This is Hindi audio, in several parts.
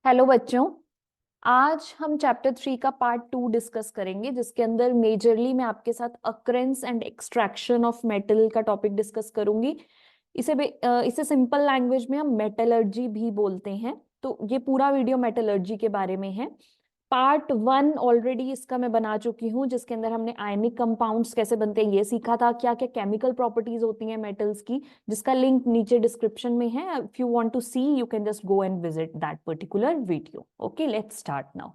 हेलो बच्चों। आज हम चैप्टर 3 का पार्ट 2 डिस्कस करेंगे, जिसके अंदर मेजरली मैं आपके साथ occurrence and extraction of metal का टॉपिक डिस्कस करूंगी। इसे सिंपल लैंग्वेज में हम मेटलर्जी भी बोलते हैं। तो ये पूरा वीडियो मेटलर्जी के बारे में है। पार्ट 1 ऑलरेडी इसका मैं बना चुकी हूँ, जिसके अंदर हमने आयनिक कंपाउंड्स कैसे बनते हैं ये सीखा था, क्या क्या केमिकल प्रॉपर्टीज होती हैं मेटल्स की, जिसका लिंक नीचे डिस्क्रिप्शन में है। If you want to see you can just go and visit that particular video. Okay, let's start now.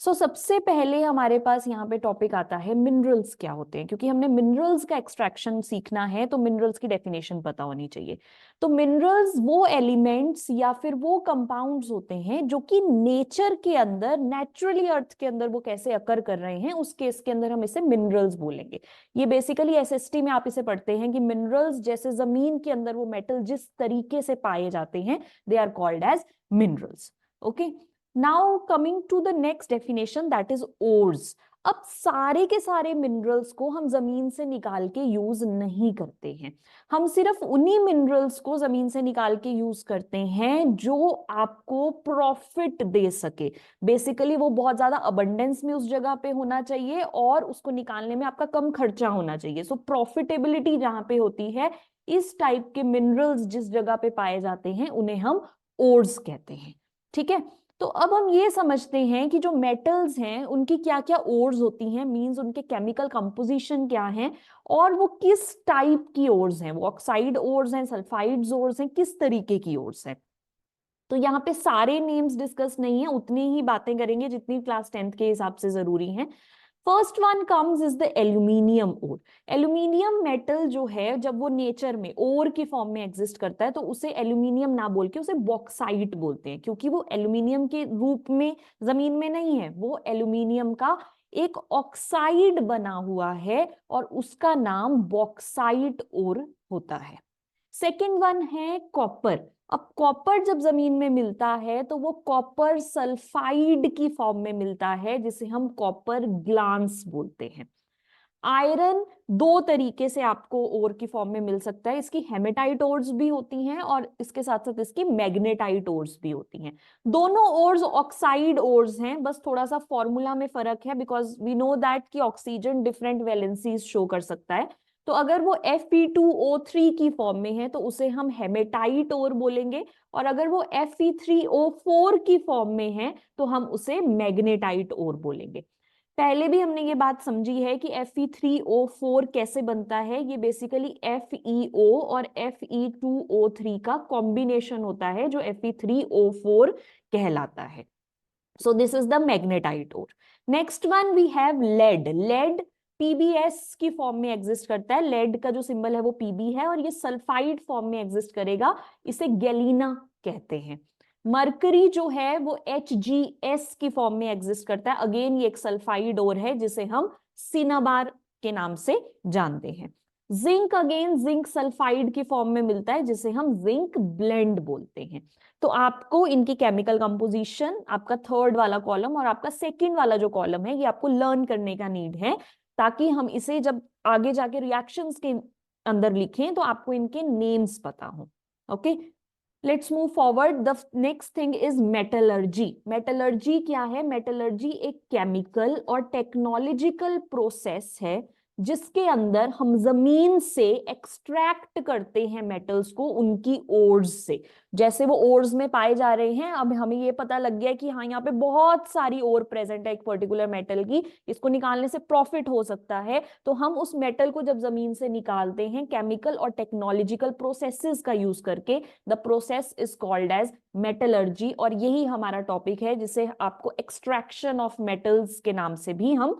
सबसे पहले हमारे पास यहाँ पे टॉपिक आता है मिनरल्स क्या होते हैं, क्योंकि हमने मिनरल्स का एक्सट्रैक्शन सीखना है तो मिनरल्स की डेफिनेशन पता होनी चाहिए। तो मिनरल्स वो एलिमेंट्स या फिर वो कंपाउंड्स होते हैं जो कि नेचर के अंदर, नेचुरली अर्थ के अंदर वो कैसे अकर कर रहे हैं, उस केस के अंदर हम इसे मिनरल्स बोलेंगे। ये बेसिकली एसएसटी में आप इसे पढ़ते हैं कि मिनरल्स जैसे जमीन के अंदर वो मेटल जिस तरीके से पाए जाते हैं, they are called as minerals. Okay, now coming to the next definition, that is ores. अब सारे के सारे मिनरल्स को हम जमीन से निकाल के यूज नहीं करते हैं। हम सिर्फ उन्हीं मिनरल्स को जमीन से निकाल के यूज करते हैं जो आपको प्रॉफिट दे सके। बेसिकली वो बहुत ज्यादा अबंडेंस में उस जगह पे होना चाहिए और उसको निकालने में आपका कम खर्चा होना चाहिए। सो प्रॉफिटेबिलिटी जहां पे होती है, इस टाइप के मिनरल्स जिस जगह पे पाए जाते हैं उन्हें हम ओर्स कहते हैं। ठीक है, तो अब हम ये समझते हैं कि जो मेटल्स हैं उनकी क्या क्या ओर्स होती हैं, मींस उनके केमिकल कंपोजिशन क्या है और वो किस टाइप की ओर्स हैं। वो ऑक्साइड ओर्स हैं, सल्फाइड्स ओर्स हैं, किस तरीके की ओर्स हैं। तो यहाँ पे सारे नेम्स डिस्कस नहीं है, उतनी ही बातें करेंगे जितनी क्लास 10th के हिसाब से जरूरी हैं। First one comes is the aluminium ore. Aluminium metal जो है, जब वो नेचर में ओर की फॉर्म में एग्जिस्ट करता है तो उसे एल्यूमिनियम ना बोल के उसे बॉक्साइट बोलते हैं, क्योंकि वो एल्यूमिनियम के रूप में जमीन में नहीं है, वो एल्यूमिनियम का एक ऑक्साइड बना हुआ है और उसका नाम बॉक्साइट ओर होता है। सेकेंड वन है कॉपर। अब कॉपर जब जमीन में मिलता है तो वो कॉपर सल्फाइड की फॉर्म में मिलता है, जिसे हम कॉपर ग्लांस बोलते हैं। आयरन दो तरीके से आपको ओर की फॉर्म में मिल सकता है, इसकी हेमेटाइट ओर्स भी होती हैं और इसके साथ साथ इसकी मैग्नेटाइट ओर्स भी होती हैं। दोनों ओर्स ऑक्साइड ओर्स हैं, बस थोड़ा सा फॉर्मूला में फर्क है, बिकॉज वी नो दैट कि ऑक्सीजन डिफरेंट वैलेंसीज शो कर सकता है। तो अगर वो Fe2O3 की फॉर्म में है तो उसे हम हेमेटाइट ओर बोलेंगे, और अगर वो Fe3O4 की फॉर्म में है तो हम उसे मैग्नेटाइट ओर बोलेंगे। पहले भी हमने ये बात समझी है कि Fe3O4 कैसे बनता है। ये बेसिकली FeO और Fe2O3 का कॉम्बिनेशन होता है जो Fe3O4 कहलाता है। So this is the magnetite ore. Next one we have lead. Lead PbS की फॉर्म में एग्जिस्ट करता है, लेड का जो सिंबल है वो पीबी है और ये सल्फाइड फॉर्म में एग्जिस्ट करेगा, इसे गैलीना कहते हैं। मरकरी जो है वो HgS की फॉर्म में एग्जिस्ट करता है, अगेन ये एक सल्फाइड ओर है जिसे हम सिनाबार के नाम से जानते हैं। जिंक अगेन जिंक सल्फाइड की फॉर्म में मिलता है जिसे हम जिंक ब्लेंड बोलते हैं। तो आपको इनकी केमिकल कंपोजिशन, आपका थर्ड वाला कॉलम और आपका सेकंड वाला जो कॉलम है, ये आपको लर्न करने का नीड है, ताकि हम इसे जब आगे जाके रिएक्शंस के अंदर लिखें तो आपको इनके नेम्स पता हो। Okay, let's move forward. The next thing is metallurgy. Metallurgy क्या है? मेटलर्जी एक केमिकल और टेक्नोलॉजिकल प्रोसेस है जिसके अंदर हम जमीन से एक्सट्रैक्ट करते हैं मेटल्स को उनकी ओर्स से। जैसे वो ओर्स में पाए जा रहे हैं, अब हमें ये पता लग गया कि हाँ, यहाँ पे बहुत सारी ओर प्रेजेंट है एक पर्टिकुलर मेटल की, इसको निकालने से प्रॉफिट हो सकता है। तो हम उस मेटल को जब जमीन से निकालते हैं केमिकल और टेक्नोलॉजिकल प्रोसेसेस का यूज करके, the process is called as metallurgy. और यही हमारा टॉपिक है जिसे आपको एक्सट्रैक्शन ऑफ मेटल्स के नाम से भी हम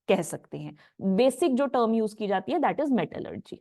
कह सकते हैं। बेसिक जो टर्म यूज की जाती है दैट इज मेटलर्जी।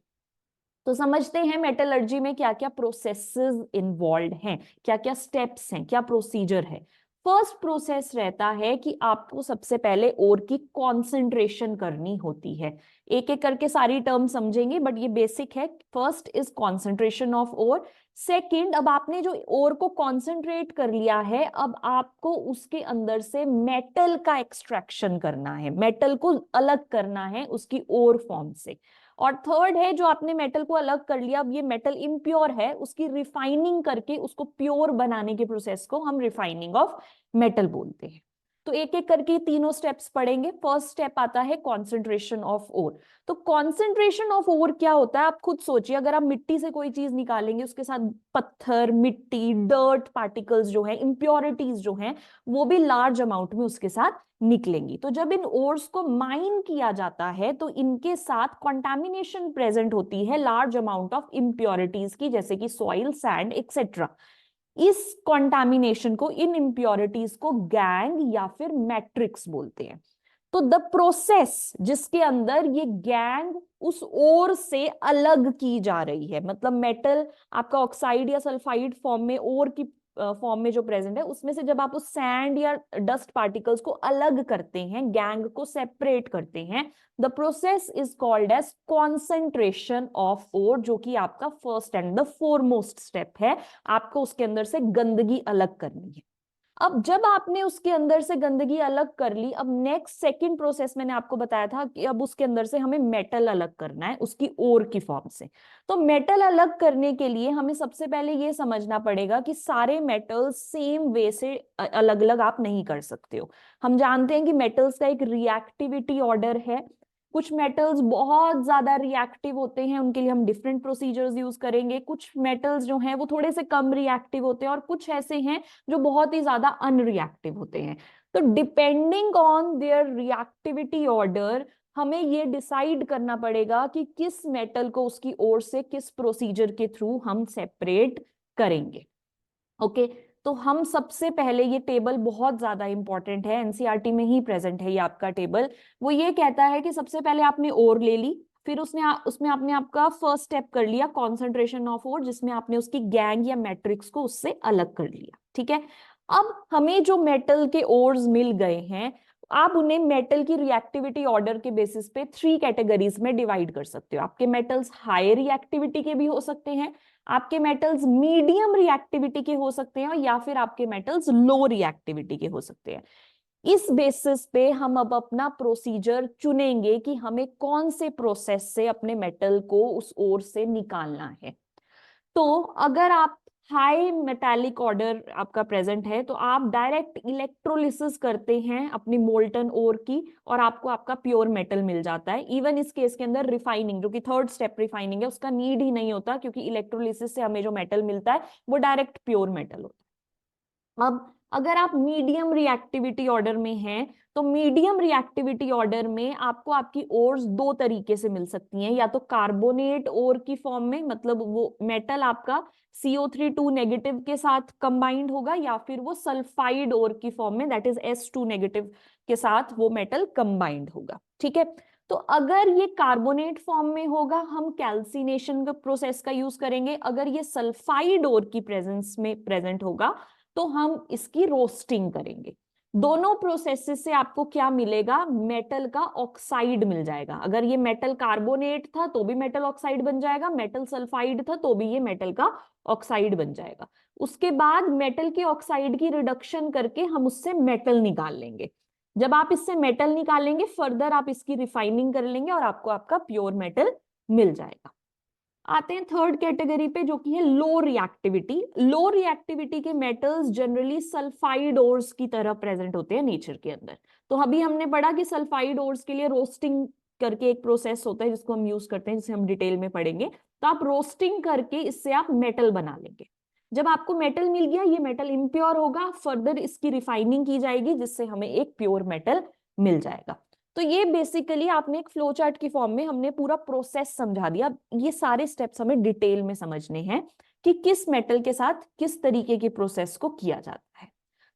तो समझते हैं मेटलर्जी में क्या क्या प्रोसेसेस इन्वॉल्व हैं, क्या क्या स्टेप्स हैं, क्या प्रोसीजर है। फर्स्ट प्रोसेस रहता है कि आपको सबसे पहले ओर की कॉन्सेंट्रेशन करनी होती है। एक एक करके सारी टर्म समझेंगे बट ये बेसिक है। First is concentration of ore. Second, अब आपने जो ओर को कॉन्सेंट्रेट कर लिया है, अब आपको उसके अंदर से मेटल का एक्सट्रैक्शन करना है, मेटल को अलग करना है उसकी ओर फॉर्म से। और थर्ड है जो आपने मेटल को अलग कर लिया, अब ये मेटल इम्प्योर है, उसकी रिफाइनिंग करके उसको प्योर बनाने के प्रोसेस को हम रिफाइनिंग ऑफ मेटल बोलते हैं। तो एक एक करके तीनों स्टेप्स पढ़ेंगे। फर्स्ट स्टेप आता है कॉन्सेंट्रेशन ऑफ ओर। तो कॉन्सेंट्रेशन ऑफ ओर क्या होता है, आप खुद सोचिए, अगर आप मिट्टी से कोई चीज निकालेंगे, उसके साथ पत्थर, मिट्टी, डर्ट पार्टिकल्स जो है, इंप्योरिटीज जो हैं, वो भी लार्ज अमाउंट में उसके साथ निकलेंगी। तो जब इन ओर्स को माइन किया जाता है तो इनके साथ कंटामिनेशन प्रेजेंट होती है, लार्ज अमाउंट ऑफ इंप्योरिटीज की, जैसे कि सॉइल, सैंड एक्सेट्रा। इस कंटामिनेशन को, इन इंप्योरिटीज को गैंग या फिर मैट्रिक्स बोलते हैं। तो द प्रोसेस जिसके अंदर ये गैंग उस ओर से अलग की जा रही है, मतलब मेटल आपका ऑक्साइड या सल्फाइड फॉर्म में, ओर की फॉर्म में जो प्रेजेंट है, उसमें से जब आप उस सैंड या डस्ट पार्टिकल्स को अलग करते हैं, गैंग को सेपरेट करते हैं, the process is called as concentration of ore, जो कि आपका first and the foremost step है। आपको उसके अंदर से गंदगी अलग करनी है। अब जब आपने उसके अंदर से गंदगी अलग कर ली, अब नेक्स्ट सेकंड प्रोसेस मैंने आपको बताया था कि अब उसके अंदर से हमें मेटल अलग करना है उसकी ओर की फॉर्म से। तो मेटल अलग करने के लिए हमें सबसे पहले ये समझना पड़ेगा कि सारे मेटल्स सेम वे से अलग अलग आप नहीं कर सकते हो। हम जानते हैं कि मेटल्स का एक रिएक्टिविटी ऑर्डर है। कुछ मेटल्स बहुत ज्यादा रिएक्टिव होते हैं, उनके लिए हम डिफरेंट प्रोसीजर्स यूज करेंगे। कुछ मेटल्स जो हैं वो थोड़े से कम रिएक्टिव होते हैं, और कुछ ऐसे हैं जो बहुत ही ज्यादा अनरिएक्टिव होते हैं। तो depending on their reactivity order हमें ये डिसाइड करना पड़ेगा कि किस मेटल को उसकी ओर से किस प्रोसीजर के थ्रू हम सेपरेट करेंगे। ओके, तो हम सबसे पहले, ये टेबल बहुत ज्यादा इंपॉर्टेंट है, एनसीईआरटी में ही प्रेजेंट है ये आपका टेबल। वो ये कहता है कि सबसे पहले आपने ओर ले ली, फिर उसमें आपने आपका फर्स्ट स्टेप कर लिया कॉन्सेंट्रेशन ऑफ ओर, जिसमें आपने उसकी गैंग या मैट्रिक्स को उससे अलग कर लिया। ठीक है, अब हमें जो मेटल के ओर्स मिल गए हैं, आप उन्हें मेटल की रिएक्टिविटी ऑर्डर के बेसिस पे 3 कैटेगरीज में डिवाइड कर सकते हो। आपके मेटल्स हाई रिएक्टिविटी के भी हो सकते हैं, आपके मेटल्स मीडियम रिएक्टिविटी के हो सकते हैं, या फिर आपके मेटल्स लो रिएक्टिविटी के हो सकते हैं। इस बेसिस पे हम अब अपना प्रोसीजर चुनेंगे कि हमें कौन से प्रोसेस से अपने मेटल को उस ओर से निकालना है। तो अगर आप हाई मेटालिक ऑर्डर आपका प्रेजेंट है, तो आप डायरेक्ट इलेक्ट्रोलिसिस करते हैं अपनी मोल्टन ओर की, और आपको आपका प्योर मेटल मिल जाता है। इवन इस केस के अंदर रिफाइनिंग, जो कि थर्ड स्टेप रिफाइनिंग है, उसका नीड ही नहीं होता, क्योंकि इलेक्ट्रोलिसिस से हमें जो मेटल मिलता है वो डायरेक्ट प्योर मेटल होता है। अब अगर आप मीडियम रिएक्टिविटी ऑर्डर में हैं, तो मीडियम रिएक्टिविटी ऑर्डर में आपको आपकी ओर्स 2 तरीके से मिल सकती हैं, या तो कार्बोनेट ओर की फॉर्म में, मतलब वो मेटल आपका CO3 नेगेटिव के साथ कंबाइंड होगा, या फिर वो सल्फाइड ओर की फॉर्म में, दैट इज S2 नेगेटिव के साथ वो मेटल कंबाइंड होगा। ठीक है, तो अगर ये कार्बोनेट फॉर्म में होगा, हम कैल्सिनेशन का प्रोसेस का यूज करेंगे। अगर ये सल्फाइड ओर की प्रेजेंस में प्रेजेंट होगा, तो हम इसकी रोस्टिंग करेंगे। दोनों प्रोसेसेस से आपको क्या मिलेगा, मेटल का ऑक्साइड मिल जाएगा। अगर ये मेटल कार्बोनेट था तो भी मेटल ऑक्साइड बन जाएगा, मेटल सल्फाइड था तो भी ये मेटल का ऑक्साइड बन जाएगा। उसके बाद मेटल के ऑक्साइड की रिडक्शन करके हम उससे मेटल निकाल लेंगे। जब आप इससे मेटल निकालेंगे, फर्दर आप इसकी रिफाइनिंग कर लेंगे और आपको आपका प्योर मेटल मिल जाएगा। आते हैं थर्ड कैटेगरी पे, जो कि है लो रिएक्टिविटी। लो रिएक्टिविटी के मेटल्स जनरली सल्फाइड ओर्स की तरह प्रेजेंट होते हैं नेचर के अंदर। तो अभी हमने पढ़ा कि सल्फाइड ओर्स के लिए रोस्टिंग करके एक प्रोसेस होता है जिसको हम यूज करते हैं, जिसे हम डिटेल में पढ़ेंगे। तो आप रोस्टिंग करके इससे आप मेटल बना लेंगे। जब आपको मेटल मिल गया, ये मेटल इम्प्योर होगा, फर्दर इसकी रिफाइनिंग की जाएगी, जिससे हमें एक प्योर मेटल मिल जाएगा। तो ये बेसिकली आपने एक फ्लो चार्ट की फॉर्म में हमने पूरा प्रोसेस समझा दिया। ये सारे स्टेप्स हमें डिटेल में समझने हैं कि किस मेटल के साथ किस तरीके के प्रोसेस को किया जाता है।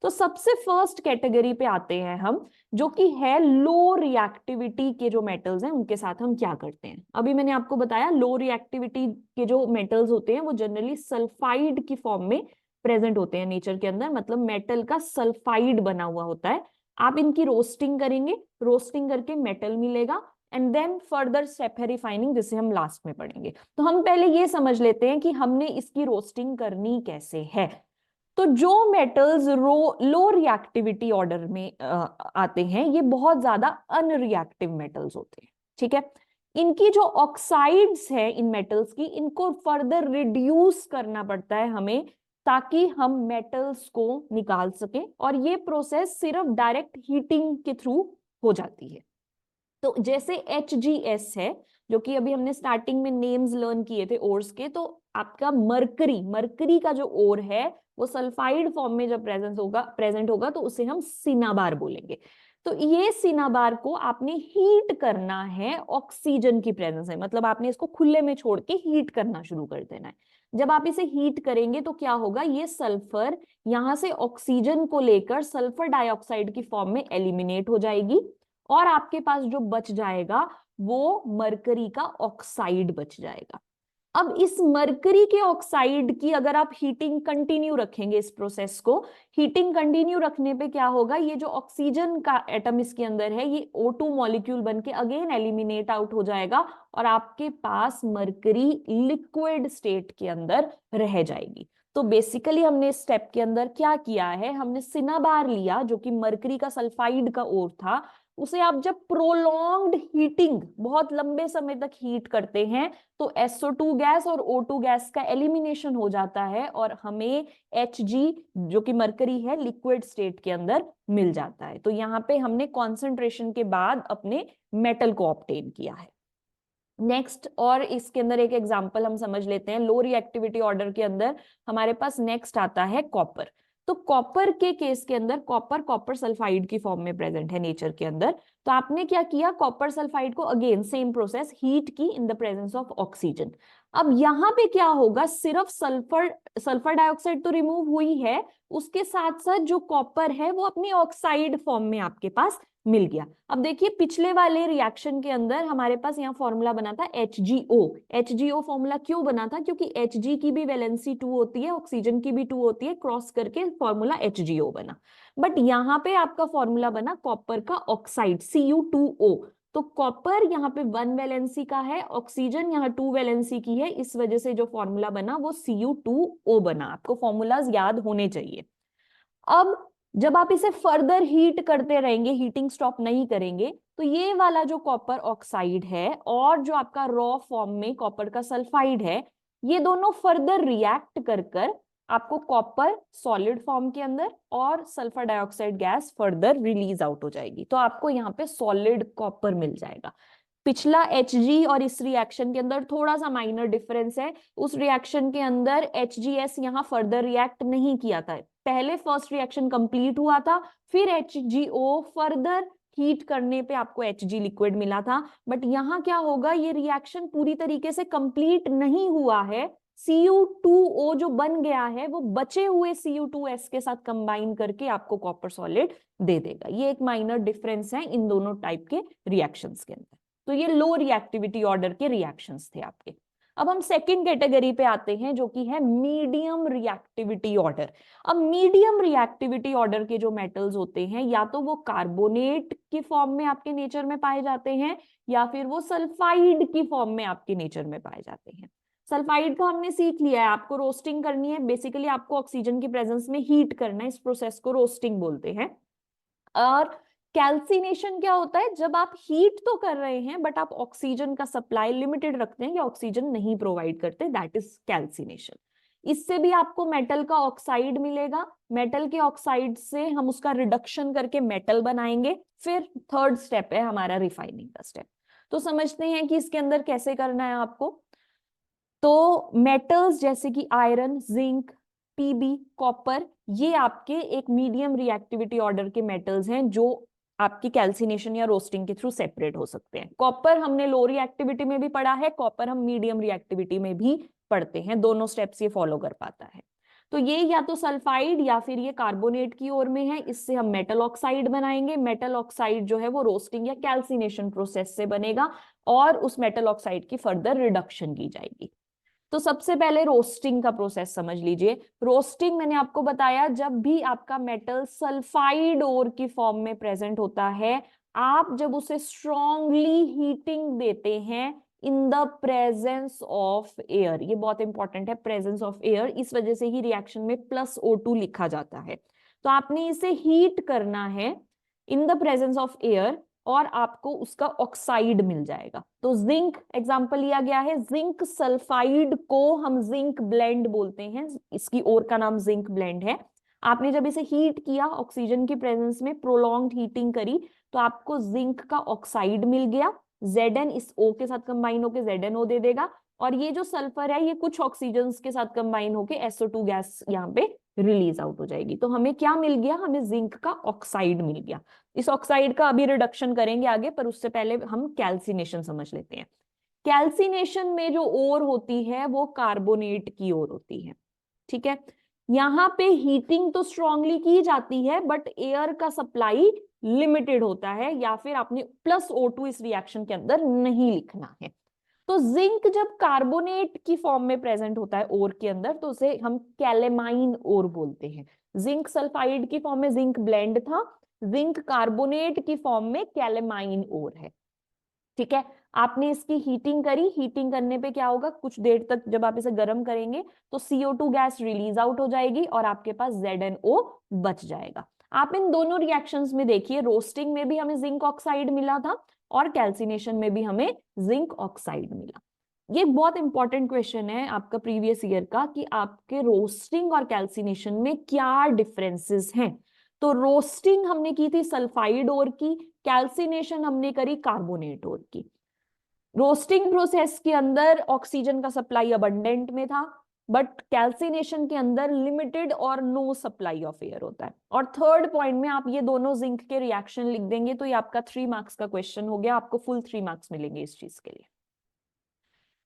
तो सबसे फर्स्ट कैटेगरी पे आते हैं हम, जो कि है लो रिएक्टिविटी के जो मेटल्स हैं, उनके साथ हम क्या करते हैं। अभी मैंने आपको बताया लो रिएक्टिविटी के जो मेटल्स होते हैं वो जनरली सल्फाइड की फॉर्म में प्रेजेंट होते हैं नेचर के अंदर, मतलब मेटल का सल्फाइड बना हुआ होता है। आप इनकी रोस्टिंग करेंगे, रोस्टिंग करके मेटल मिलेगा, एंड देन फर्दर स्टेप है रिफाइनिंग, जिसे हम लास्ट में पढ़ेंगे। तो हम पहले ये समझ लेते हैं कि हमने इसकी रोस्टिंग करनी कैसे है। तो जो मेटल्स लो रिएक्टिविटी ऑर्डर में आते हैं, ये बहुत ज्यादा अनरिएक्टिव मेटल्स होते हैं। ठीक है, इनकी जो ऑक्साइड्स है इन मेटल्स की, इनको फर्दर रिड्यूस करना पड़ता है हमें, ताकि हम मेटल्स को निकाल सकें, और ये प्रोसेस सिर्फ डायरेक्ट हीटिंग के थ्रू हो जाती है। तो जैसे HGS है, जो कि अभी हमने स्टार्टिंग में नेम्स लर्न किए थे ओर्स के, तो आपका मरकरी का जो ओर है वो सल्फाइड फॉर्म में जब प्रेजेंट होगा तो उसे हम सिनाबार बोलेंगे। तो ये सिनाबार को आपने हीट करना है ऑक्सीजन की प्रेजेंस में, मतलब आपने इसको खुले में छोड़ के हीट करना शुरू कर देना है। जब आप इसे हीट करेंगे तो क्या होगा, ये सल्फर यहां से ऑक्सीजन को लेकर सल्फर डाइऑक्साइड की फॉर्म में एलिमिनेट हो जाएगी, और आपके पास जो बच जाएगा वो मरकरी का ऑक्साइड बच जाएगा। अब इस मरकरी के ऑक्साइड की अगर आप हीटिंग कंटिन्यू रखेंगे, इस प्रोसेस को हीटिंग कंटिन्यू रखने पे क्या होगा, ये जो ऑक्सीजन का एटम इसके अंदर है ये O2 मॉलिक्यूल बन के अगेन एलिमिनेट आउट हो जाएगा, और आपके पास मरकरी लिक्विड स्टेट के अंदर रह जाएगी। तो बेसिकली हमने इस स्टेप के अंदर क्या किया है, हमने सिनाबार लिया जो कि मरकरी का सल्फाइड का ओर था, उसे आप जब प्रोलॉन्ग्ड हीटिंग, बहुत लंबे समय तक हीट करते हैं, तो SO2 गैस और O2 गैस का एलिमिनेशन हो जाता है, और हमें Hg जो कि मरकरी है लिक्विड स्टेट के अंदर मिल जाता है। तो यहाँ पे हमने कॉन्सेंट्रेशन के बाद अपने मेटल को ऑब्टेन किया है। नेक्स्ट, और इसके अंदर एक एग्जांपल हम समझ लेते हैं, लो रिएक्टिविटी ऑर्डर के अंदर हमारे पास नेक्स्ट आता है कॉपर। तो कॉपर के केस के अंदर कॉपर सल्फाइड की फॉर्म में प्रेजेंट है नेचर के अंदर। तो आपने क्या किया, कॉपर सल्फाइड को अगेन सेम प्रोसेस, हीट की in the presence of oxygen. अब यहाँ पे क्या होगा, सिर्फ सल्फर डाइऑक्साइड तो रिमूव हुई है, उसके साथ साथ जो कॉपर है वो अपनी ऑक्साइड फॉर्म में आपके पास मिल गया। अब देखिए पिछले वाले रिएक्शन के अंदर हमारे पास यहाँ फॉर्मूला बना था HgO फॉर्मूला क्यों बना था, क्योंकि Hg की भी वैलेंसी 2 होती है, ऑक्सीजन की भी 2 होती है, क्रॉस करके फॉर्मूला HgO बना। बट यहाँ पे आपका फॉर्मूला बना कॉपर का ऑक्साइड Cu2O। तो कॉपर यहाँ पे 1 वैलेंसी का है, ऑक्सीजन यहाँ 2 वैलेंसी की है, इस वजह से जो फॉर्मूला बना वो Cu2O बना। आपको फॉर्मूलाज याद होने चाहिए। अब जब आप इसे फर्दर हीट करते रहेंगे, हीटिंग स्टॉप नहीं करेंगे, तो ये वाला जो कॉपर ऑक्साइड है और जो आपका रॉ फॉर्म में कॉपर का सल्फाइड है, ये दोनों फर्दर रिएक्ट कर कर आपको कॉपर सॉलिड फॉर्म के अंदर और sulphur dioxide gas further release out हो जाएगी। तो आपको यहाँ पे सॉलिड कॉपर मिल जाएगा। पिछला Hg और इस रिएक्शन के अंदर थोड़ा सा माइनर डिफरेंस है। उस रिएक्शन के अंदर HgS यहाँ फर्दर रिएक्ट नहीं किया था, पहले फर्स्ट रिएक्शन कंप्लीट हुआ था, फिर HgO फर्दर हीट करने पे आपको Hg लिक्विड मिला था। बट यहाँ क्या होगा, ये रिएक्शन पूरी तरीके से कंप्लीट नहीं हुआ है, Cu2O जो बन गया है वो बचे हुए Cu2S के साथ कंबाइन करके आपको कॉपर सॉलिड दे देगा। ये एक माइनर डिफरेंस है इन दोनों टाइप के रिएक्शंस के अंदर। तो ये लो रिएक्टिविटी ऑर्डर के रिएक्शंस थे आपके। अब हम सेकंड कैटेगरी पे आते हैं जो कि है मीडियम रिएक्टिविटी ऑर्डर। अब मीडियम रिएक्टिविटी ऑर्डर के जो मेटल्स होते हैं, या तो वो कार्बोनेट की फॉर्म में आपके नेचर में पाए जाते हैं, या फिर वो सल्फाइड की फॉर्म में आपके नेचर में पाए जाते हैं। सल्फाइड का हमने सीख लिया है, आपको रोस्टिंग करनी है, बेसिकली आपको ऑक्सीजन की प्रेजेंस में हीट करना है, इस प्रोसेस को रोस्टिंग बोलते हैं। और कैल्सिनेशन क्या होता है, जब आप हीट तो कर रहे हैं बट आप ऑक्सीजन का सप्लाई लिमिटेड रखते हैं या ऑक्सीजन नहीं प्रोवाइड करते, दैट इज कैल्सिनेशन। इससे भी आपको मेटल का ऑक्साइड मिलेगा, मेटल के ऑक्साइड से हम उसका रिडक्शन करके मेटल बनाएंगे, फिर थर्ड स्टेप है हमारा रिफाइनिंग का स्टेप। तो समझते हैं कि इसके अंदर कैसे करना है आपको। तो मेटल्स जैसे कि आयरन, जिंक, पीबी, कॉपर, ये आपके एक मीडियम रिएक्टिविटी ऑर्डर के मेटल्स हैं जो आपकी कैल्सिनेशन या रोस्टिंग के थ्रू सेपरेट हो सकते हैं। कॉपर हमने लो रिएक्टिविटी में भी पढ़ा है, कॉपर हम मीडियम रिएक्टिविटी में भी पढ़ते हैं, दोनों स्टेप्स ये फॉलो कर पाता है। तो ये या तो सल्फाइड या फिर ये कार्बोनेट की ओर में है, इससे हम मेटल ऑक्साइड बनाएंगे। मेटल ऑक्साइड जो है वो रोस्टिंग या कैल्सिनेशन प्रोसेस से बनेगा और उस मेटल ऑक्साइड की फर्दर रिडक्शन की जाएगी। तो सबसे पहले रोस्टिंग का प्रोसेस समझ लीजिए। रोस्टिंग मैंने आपको बताया, जब भी आपका मेटल सल्फाइड ओर की फॉर्म में प्रेजेंट होता है, आप जब उसे स्ट्रॉन्गली हीटिंग देते हैं in the presence of air, ये बहुत इंपॉर्टेंट है, प्रेजेंस ऑफ एयर, इस वजह से ही रिएक्शन में +O2 लिखा जाता है। तो आपने इसे हीट करना है in the presence of air, और आपको उसका ऑक्साइड मिल जाएगा। तो जिंक एग्जांपल लिया गया है, जिंक सल्फाइड को हम जिंक ब्लेंड बोलते हैं, इसकी ओर का नाम जिंक ब्लेंड है। आपने जब इसे हीट किया, ऑक्सीजन की प्रेजेंस में प्रोलॉन्ग्ड हीटिंग करी, तो आपको जिंक का ऑक्साइड मिल गया। Zn इस O के साथ कंबाइन होकर ZnO दे देगा, और ये जो सल्फर है ये कुछ ऑक्सीजन के साथ कंबाइन होकर SO2 गैस यहाँ पे रिलीज आउट हो जाएगी। तो हमें क्या मिल गया, हमें जिंक का ऑक्साइड मिल गया। इस ऑक्साइड का अभी रिडक्शन करेंगे आगे, पर उससे पहले हम कैल्सिनेशन समझ लेते हैं। कैल्सिनेशन में जो ओर होती है वो कार्बोनेट की ओर होती है, ठीक है। यहाँ पे हीटिंग तो स्ट्रांगली की जाती है, बट एयर का सप्लाई लिमिटेड होता है, या फिर आपने +O2 इस रिएक्शन के अंदर नहीं लिखना है। तो जिंक जब कार्बोनेट की फॉर्म में प्रेजेंट होता है ओर के अंदर, तो उसे हम कैलेमाइन ओर बोलते हैं। जिंक सल्फाइड की फॉर्म में जिंक ब्लेंड था, जिंक कार्बोनेट की फॉर्म में कैलेमाइन ओर है, ठीक है। आपने इसकी हीटिंग करी, हीटिंग करने पे क्या होगा, कुछ देर तक जब आप इसे गर्म करेंगे तो CO2 गैस रिलीज आउट हो जाएगी और आपके पास ZnO बच जाएगा। आप इन दोनों रिएक्शंस में देखिए, रोस्टिंग में भी हमें जिंक ऑक्साइड मिला था और कैल्सिनेशन में भी हमें जिंक ऑक्साइड मिला। ये बहुत इंपॉर्टेंट क्वेश्चन है आपका प्रीवियस ईयर का, कि आपके रोस्टिंग और कैल्सिनेशन में क्या डिफरेंसेस हैं। तो रोस्टिंग हमने की थी सल्फाइड ओर की, कैल्सिनेशन हमने करी कार्बोनेट ओर की। रोस्टिंग प्रोसेस के अंदर ऑक्सीजन का सप्लाई अबंडेंट में था, बट कैल्सिनेशन के अंदर लिमिटेड और नो सप्लाई ऑफ एयर होता है। और थर्ड पॉइंट में आप ये दोनों जिंक के रिएक्शन लिख देंगे तो ये आपका 3 मार्क्स का क्वेश्चन हो गया, आपको फुल 3 मार्क्स मिलेंगे इस चीज के लिए।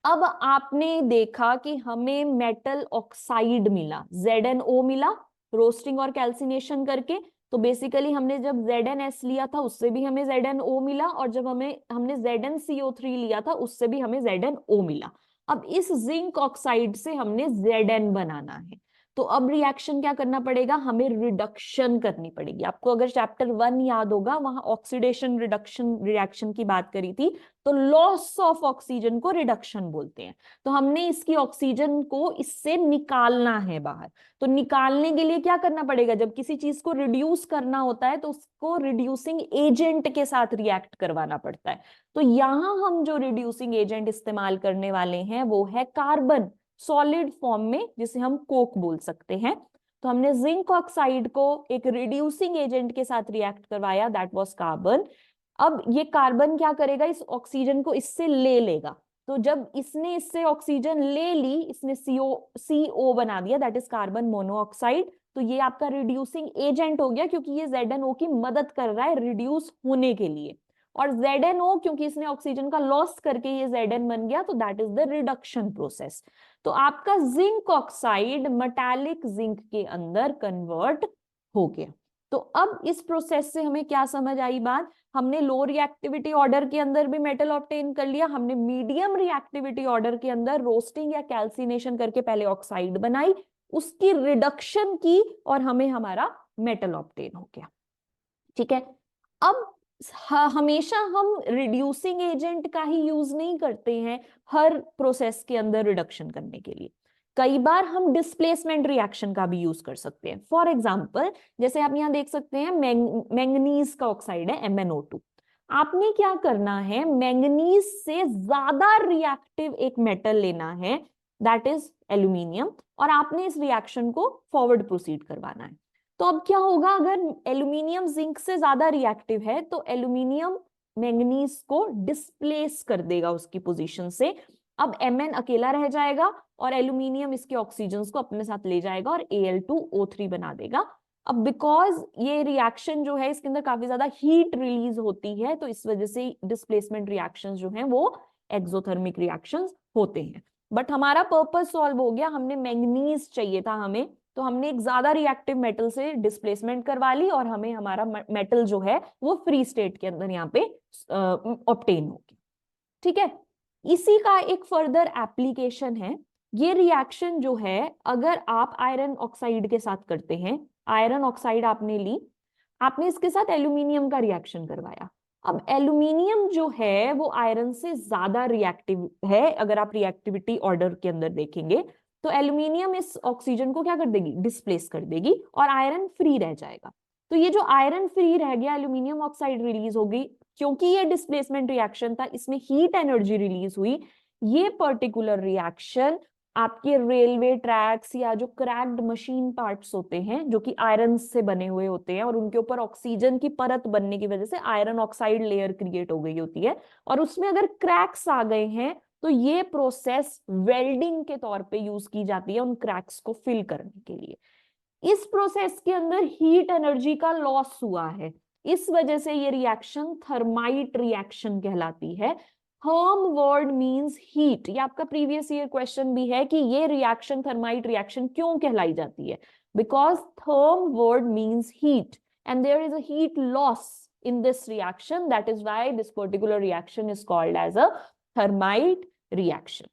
अब आपने देखा कि हमें मेटल ऑक्साइड मिला, ZnO मिला रोस्टिंग और कैल्सिनेशन करके। तो बेसिकली हमने जब ZnS लिया था उससे भी हमें ZnO मिला, और जब हमने ZnCO3 लिया था उससे भी हमें ZnO मिला। अब इस जिंक ऑक्साइड से हमने Zn बनाना है, तो अब रिएक्शन क्या करना पड़ेगा, हमें रिडक्शन करनी पड़ेगी। आपको अगर चैप्टर 1 याद होगा, वहां ऑक्सीडेशन रिडक्शन रिएक्शन की बात करी थी, तो लॉस ऑफ ऑक्सीजन को रिडक्शन बोलते हैं। तो हमने इसकी ऑक्सीजन को इससे निकालना है बाहर। तो निकालने के लिए क्या करना पड़ेगा, जब किसी चीज को रिड्यूस करना होता है तो उसको रिड्यूसिंग एजेंट के साथ रिएक्ट करवाना पड़ता है। तो यहां हम जो रिड्यूसिंग एजेंट इस्तेमाल करने वाले हैं वो है कार्बन, सॉलिड फॉर्म में, जिसे हम कोक बोल सकते हैं। तो हमने जिंक ऑक्साइड को एक रिड्यूसिंग एजेंट के साथ रिएक्ट करवाया, दैट वाज कार्बन। अब ये कार्बन क्या करेगा, इस ऑक्सीजन को इससे ले लेगा। तो जब इसने इससे ऑक्सीजन ले ली, इसने CO बना दिया, दैट इज कार्बन मोनोऑक्साइड। तो ये आपका रिड्यूसिंग एजेंट हो गया, क्योंकि ये ZnO की मदद कर रहा है रिड्यूस होने के लिए। और ZnO क्योंकि इसने ऑक्सीजन का लॉस करके ये Zn बन गया, तो that is the reduction process. तो आपका जिंक ऑक्साइड मेटालिक जिंक के अंदर कन्वर्ट हो गया। तो अब इस प्रोसेस से हमें क्या समझ आई बात, हमने लो रिएक्टिविटी ऑर्डर के अंदर भी मेटल ऑब्टेन कर लिया, हमने मीडियम रिएक्टिविटी ऑर्डर के अंदर रोस्टिंग या कैल्सिनेशन करके पहले ऑक्साइड बनाई, उसकी रिडक्शन की, और हमें हमारा मेटल ऑब्टेन हो गया, ठीक है। अब हमेशा हम रिड्यूसिंग एजेंट का ही यूज नहीं करते हैं हर प्रोसेस के अंदर रिडक्शन करने के लिए। कई बार हम डिस्प्लेसमेंट रिएक्शन का भी यूज कर सकते हैं। फॉर एग्जांपल, जैसे आप यहां देख सकते हैं मैंगनीज का ऑक्साइड है MnO2। आपने क्या करना है, मैंगनीज से ज्यादा रिएक्टिव एक मेटल लेना है, दैट इज एल्यूमिनियम, और आपने इस रिएक्शन को फॉरवर्ड प्रोसीड करवाना है। तो अब क्या होगा, अगर एल्यूमिनियम जिंक से ज्यादा रिएक्टिव है तो एल्यूमिनियम मैंगनीज को डिस्प्लेस कर देगा उसकी पोजीशन से। अब Mn अकेला रह जाएगा और एल्यूमिनियम इसके ऑक्सीजन्स को अपने साथ ले जाएगा और Al2O3 बना देगा। अब बिकॉज ये रिएक्शन जो है इसके अंदर काफी ज्यादा हीट रिलीज होती है, तो इस वजह से डिस्प्लेसमेंट रिएक्शंस जो हैं वो एक्सोथर्मिक रिएक्शंस होते हैं। बट हमारा पर्पस सॉल्व हो गया, हमने मैंगनीज चाहिए था हमें, तो हमने एक ज्यादा रिएक्टिव मेटल से डिस्प्लेसमेंट करवा ली और हमें हमारा मेटल जो है वो फ्री स्टेट के अंदर यहाँ पे ऑब्टेन हो गया, ठीक है। इसी का एक फर्दर एप्लीकेशन है, ये रिएक्शन जो है अगर आप आयरन ऑक्साइड के साथ करते हैं, आयरन ऑक्साइड आपने ली, आपने इसके साथ एल्यूमिनियम का रिएक्शन करवाया। अब एल्यूमिनियम जो है वो आयरन से ज्यादा रिएक्टिव है, अगर आप रिएक्टिविटी ऑर्डर के अंदर देखेंगे तो एल्यूमिनियम इस ऑक्सीजन को क्या कर देगी, डिस्प्लेस कर देगी, और आयरन फ्री रह जाएगा। तो ये जो आयरन फ्री रह गया, एल्यूमिनियम ऑक्साइड रिलीज होगी, क्योंकि ये डिस्प्लेसमेंट रिएक्शन था, इसमें हीट एनर्जी रिलीज हुई। ये पर्टिकुलर रिएक्शन आपके रेलवे ट्रैक्स या जो क्रैक्ड मशीन पार्ट्स होते हैं जो कि आयरन से बने हुए होते हैं और उनके ऊपर ऑक्सीजन की परत बनने की वजह से आयरन ऑक्साइड लेयर क्रिएट हो गई होती है, और उसमें अगर क्रैक्स आ गए हैं तो ये प्रोसेस वेल्डिंग के तौर पे यूज की जाती है उन क्रैक्स को फिल करने के लिए। इस प्रोसेस के अंदर हीट एनर्जी का लॉस हुआ है, इस वजह से ये रिएक्शन थर्माइट रिएक्शन कहलाती है। Therm word means heat. ये आपका प्रीवियस ईयर क्वेश्चन भी है कि ये रिएक्शन थर्माइट रिएक्शन क्यों कहलाई जाती है, because therm word means heat and there is a heat loss in this reaction, that is why this particular reaction is called as a thermite reaction.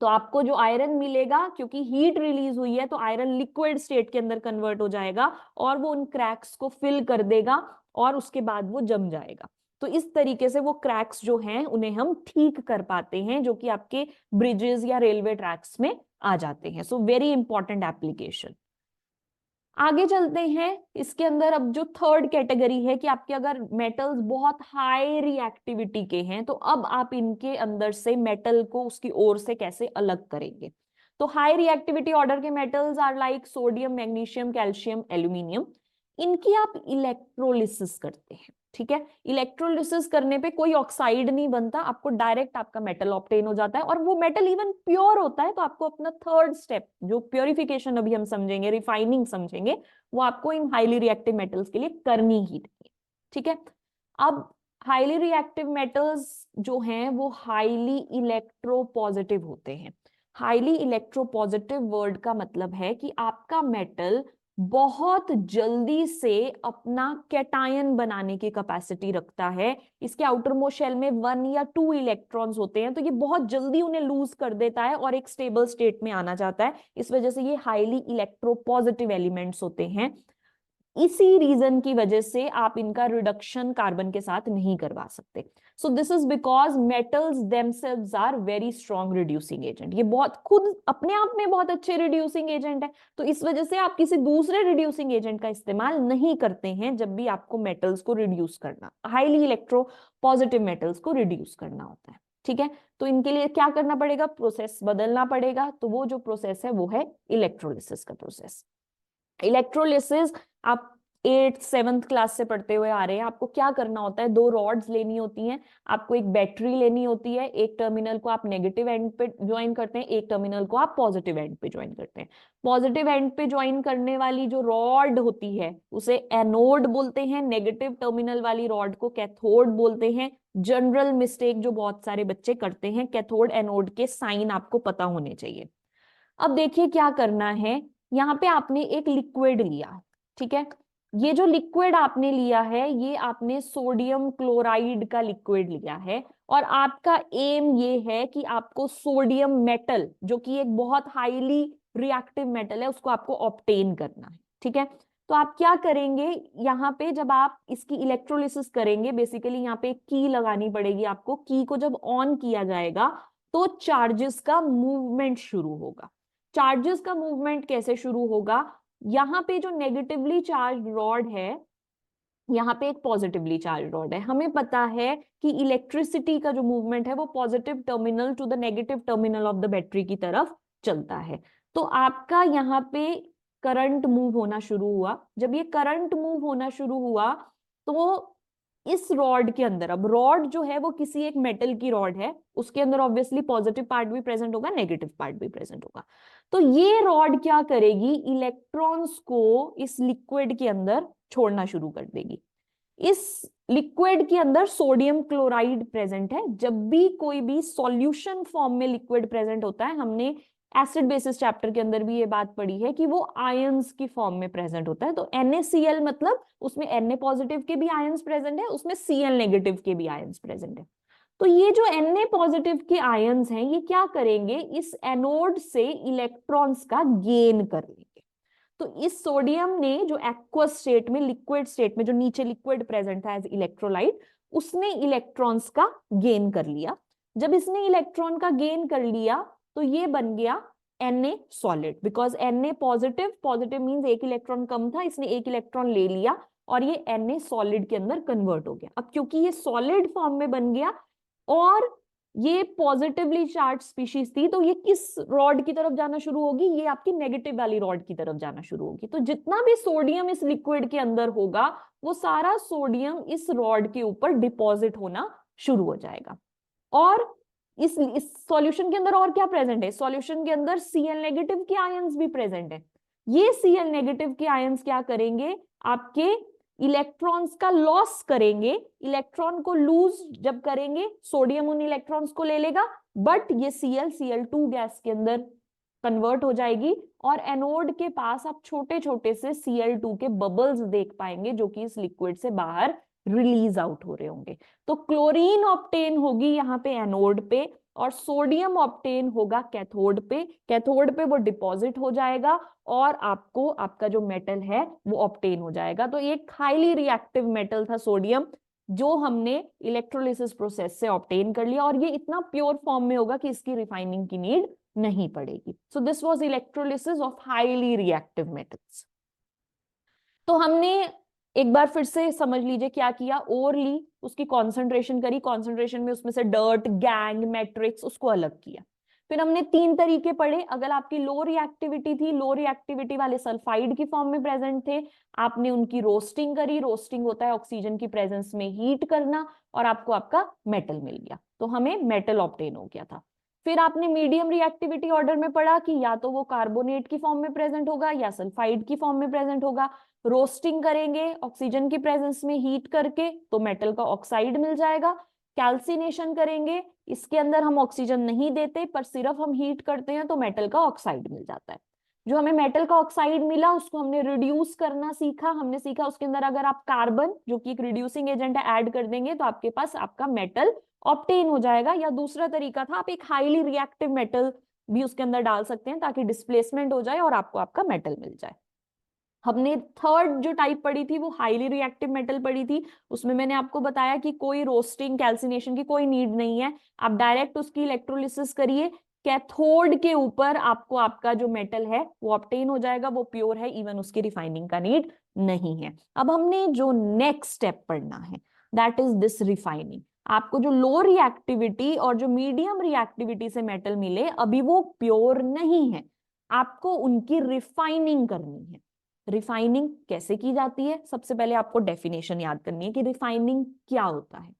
तो आपको जो आयरन मिलेगा, क्योंकि हीट रिलीज हुई है तो आयरन लिक्विड स्टेट के अंदर कन्वर्ट हो जाएगा और वो उन क्रैक्स को फिल कर देगा और उसके बाद वो जम जाएगा। तो इस तरीके से वो क्रैक्स जो हैं उन्हें हम ठीक कर पाते हैं, जो कि आपके ब्रिजेस या रेलवे ट्रैक्स में आ जाते हैं। So very important application. आगे चलते हैं। इसके अंदर अब जो थर्ड कैटेगरी है कि आपके अगर मेटल्स बहुत हाई रिएक्टिविटी के हैं तो अब आप इनके अंदर से मेटल को उसकी ओर से कैसे अलग करेंगे। तो हाई रिएक्टिविटी ऑर्डर के metals are like sodium, magnesium, calcium, aluminium. इनकी आप इलेक्ट्रोलिसिस करते हैं, ठीक है। इलेक्ट्रोलिसिस करने पे कोई ऑक्साइड नहीं बनता, आपको डायरेक्ट आपका मेटल ऑब्टेन हो जाता है और वो मेटल इवन प्योर होता है। तो आपको अपना थर्ड स्टेप जो प्योरिफिकेशन अभी हम समझेंगे, रिफाइनिंग समझेंगे, वो आपको इन हाईली रिएक्टिव मेटल्स के लिए करनी ही है, ठीक है। अब हाईली रिएक्टिव मेटल्स जो हैं वो हाईली इलेक्ट्रोपॉजिटिव होते हैं। हाईली इलेक्ट्रोपॉजिटिव वर्ड का मतलब है कि आपका मेटल बहुत जल्दी से अपना कैटायन बनाने की कैपेसिटी रखता है। इसके आउटर मोस्ट शेल में 1 या 2 इलेक्ट्रॉन्स होते हैं, तो ये बहुत जल्दी उन्हें लूज कर देता है और एक स्टेबल स्टेट में आना चाहता है। इस वजह से ये हाईली इलेक्ट्रोपॉजिटिव एलिमेंट्स होते हैं। इसी रीजन की वजह से आप इनका रिडक्शन कार्बन के साथ नहीं करवा सकते। So this is because metals themselves are very strong reducing agent. ये बहुत खुद अपने आप में बहुत अच्छे रिड्यूसिंग एजेंट है, तो इस वजह से आप किसी दूसरे रिड्यूसिंग एजेंट का इस्तेमाल नहीं करते हैं जब भी आपको मेटल्स को रिड्यूस करना, हाईली इलेक्ट्रो पॉजिटिव मेटल्स को रिड्यूस करना होता है, ठीक है। तो इनके लिए क्या करना पड़ेगा, प्रोसेस बदलना पड़ेगा। तो वो जो प्रोसेस है वो है इलेक्ट्रोलिसिस का प्रोसेस। इलेक्ट्रोलिसिस आप 8th 7th क्लास से पढ़ते हुए आ रहे हैं। आपको क्या करना होता है, 2 रॉड्स लेनी होती हैं, आपको एक बैटरी लेनी होती है, एक टर्मिनल को आप नेगेटिव एंड पे ज्वाइन करते हैं, एक टर्मिनल को आप पॉजिटिव एंड पे ज्वाइन करते हैं। पॉजिटिव एंड पे ज्वाइन करने वाली जो रॉड होती है उसे एनोड बोलते हैं, नेगेटिव टर्मिनल वाली रॉड को कैथोड बोलते हैं। जनरल मिस्टेक जो बहुत सारे बच्चे करते हैं, कैथोड एनोड के साइन आपको पता होने चाहिए। अब देखिए क्या करना है, यहाँ पे आपने एक लिक्विड लिया, ठीक है। ये जो लिक्विड आपने लिया है ये आपने सोडियम क्लोराइड का लिक्विड लिया है और आपका एम ये है कि आपको सोडियम मेटल जो कि एक बहुत हाईली रिएक्टिव मेटल है उसको आपको ऑब्टेन करना है, ठीक है। तो आप क्या करेंगे, यहाँ पे जब आप इसकी इलेक्ट्रोलिसिस करेंगे, बेसिकली यहाँ पे एक की लगानी पड़ेगी आपको। की को जब ऑन किया जाएगा तो चार्जेस का मूवमेंट शुरू होगा। चार्जेस का मूवमेंट कैसे शुरू होगा, यहाँ पे जो नेगेटिवली चार्ज रॉड है, यहाँ पे एक पॉजिटिवली चार्ज रॉड है। हमें पता है कि इलेक्ट्रिसिटी का जो मूवमेंट है वो positive terminal to the negative terminal of the battery की तरफ चलता है। तो आपका यहाँ पे करंट मूव होना शुरू हुआ। जब ये करंट मूव होना शुरू हुआ तो इस रॉड के अंदर, अब रॉड जो है वो किसी एक मेटल की रॉड है, उसके अंदर ऑब्वियसली पॉजिटिव पार्ट भी प्रेजेंट होगा, नेगेटिव पार्ट भी प्रेजेंट होगा। तो ये रॉड क्या करेगी, इलेक्ट्रॉन्स को इस लिक्विड के अंदर छोड़ना शुरू कर देगी। इस लिक्विड के अंदर सोडियम क्लोराइड प्रेजेंट है। जब भी कोई भी सॉल्यूशन फॉर्म में लिक्विड प्रेजेंट होता है, हमने एसिड बेसिस चैप्टर के अंदर भी ये बात पढ़ी है कि वो आयंस की फॉर्म में प्रेजेंट होता है। तो NaCl मतलब उसमें Na पॉजिटिव के भी आयंस प्रेजेंट है, उसमें Cl नेगेटिव के भी आयंस प्रेजेंट है। तो ये जो Na पॉजिटिव के आयंस हैं ये क्या करेंगे, इस एनोड से इलेक्ट्रॉन्स का गेन कर लेंगे। तो इस सोडियम ने जो एक्वस स्टेट में, लिक्विड स्टेट में, जो नीचे लिक्विड प्रेजेंट था एज इलेक्ट्रोलाइट, उसने इलेक्ट्रॉन्स का गेन कर लिया। जब इसने इलेक्ट्रॉन का गेन कर लिया तो ये बन गया Na solid, because Na positive, positive means एक इलेक्ट्रॉन कम था, इसने एक इलेक्ट्रॉन ले लिया। और ये Na सॉलिड के अंदर कन्वर्ट हो गया। अब क्योंकि ये सॉलिड फॉर्म में बन गया और ये पॉजिटिवली चार्ज स्पीशीज थी, तो ये किस रॉड की तरफ जाना शुरू होगी, ये आपकी नेगेटिव वाली रॉड की तरफ जाना शुरू होगी। तो जितना भी सोडियम इस लिक्विड के अंदर होगा वो सारा सोडियम इस रॉड के ऊपर डिपॉजिट होना शुरू हो जाएगा। और इस सॉल्यूशन के अंदर और क्या प्रेजेंट है, सॉल्यूशन के अंदर Cl नेगेटिव के आयंस भी प्रेजेंट है। ये Cl नेगेटिव के आयंस क्या करेंगे, आपके इलेक्ट्रॉन्स का लॉस करेंगे। इलेक्ट्रॉन को लूज जब करेंगे सोडियम उन इलेक्ट्रॉन्स को ले लेगा, बट ये Cl गैस के अंदर कन्वर्ट हो जाएगी और एनोड के पास आप छोटे छोटे से Cl2 के बबल्स देख पाएंगे जो कि इस लिक्विड से बाहर रिलीज आउट हो रहे होंगे। तो क्लोरीन ऑब्टेन होगी यहाँ पे एनोड पे और सोडियम ऑब्टेन होगा कैथोड पे। कैथोड पे वो डिपॉजिट हो जाएगा और आपको आपका जो मेटल है वो ऑब्टेन हो जाएगा। तो एक हाईली रिएक्टिव मेटल था सोडियम जो हमने इलेक्ट्रोलिसिस प्रोसेस से ऑब्टेन कर लिया और ये इतना प्योर फॉर्म में होगा कि इसकी रिफाइनिंग की नीड नहीं पड़ेगी। So this was electrolysis of highly reactive metals. तो हमने एक बार फिर से समझ लीजिए क्या किया, ओर ली, उसकी कॉन्सेंट्रेशन करी, कॉन्सेंट्रेशन में उसमें से डर्ट, गैंग, मैट्रिक्स उसको अलग किया। फिर हमने 3 तरीके पढ़े। अगर आपकी लो रिएक्टिविटी थी, लो रिएक्टिविटी वाले सल्फाइड की फॉर्म में प्रेजेंट थे, आपने उनकी रोस्टिंग करी। रोस्टिंग होता है ऑक्सीजन की प्रेजेंस में हीट करना और आपको आपका मेटल मिल गया, तो हमें मेटल ऑब्टेन हो गया था। फिर आपने मीडियम रिएक्टिविटी ऑर्डर में पढ़ा कि या तो वो कार्बोनेट की फॉर्म में प्रेजेंट होगा या सल्फाइड की फॉर्म में प्रेजेंट होगा। रोस्टिंग करेंगे ऑक्सीजन की प्रेजेंस में हीट करके तो मेटल का ऑक्साइड मिल जाएगा। कैल्सिनेशन करेंगे, इसके अंदर हम ऑक्सीजन नहीं देते पर सिर्फ हम हीट करते हैं तो मेटल का ऑक्साइड मिल जाता है। जो हमें मेटल का ऑक्साइड मिला उसको हमने रिड्यूस करना सीखा। हमने सीखा उसके अंदर अगर आप कार्बन जो कि एक रिड्यूसिंग एजेंट है ऐड कर देंगे तो आपके पास आपका मेटल ऑब्टेन हो जाएगा। या दूसरा तरीका था आप एक हाईली रिएक्टिव मेटल भी उसके अंदर डाल सकते हैं ताकि डिस्प्लेसमेंट हो जाए और आपको आपका मेटल मिल जाए। हमने थर्ड जो टाइप पढ़ी थी वो हाईली रिएक्टिव मेटल पढ़ी थी। उसमें मैंने आपको बताया कि कोई रोस्टिंग कैल्सिनेशन की कोई नीड नहीं है, आप डायरेक्ट उसकी इलेक्ट्रोलिसिस करिए, कैथोड के ऊपर आपको आपका जो मेटल है वो ऑब्टेन हो जाएगा, वो प्योर है, इवन उसकी रिफाइनिंग का नीड नहीं है। अब हमने जो नेक्स्ट स्टेप पढ़ना है दैट इज दिस रिफाइनिंग। आपको जो लो रिएक्टिविटी और जो मीडियम रिएक्टिविटी से मेटल मिले अभी वो प्योर नहीं है, आपको उनकी रिफाइनिंग करनी है। रिफाइनिंग कैसे की जाती है, सबसे पहले आपको डेफिनेशन याद करनी है कि रिफाइनिंग क्या होता है।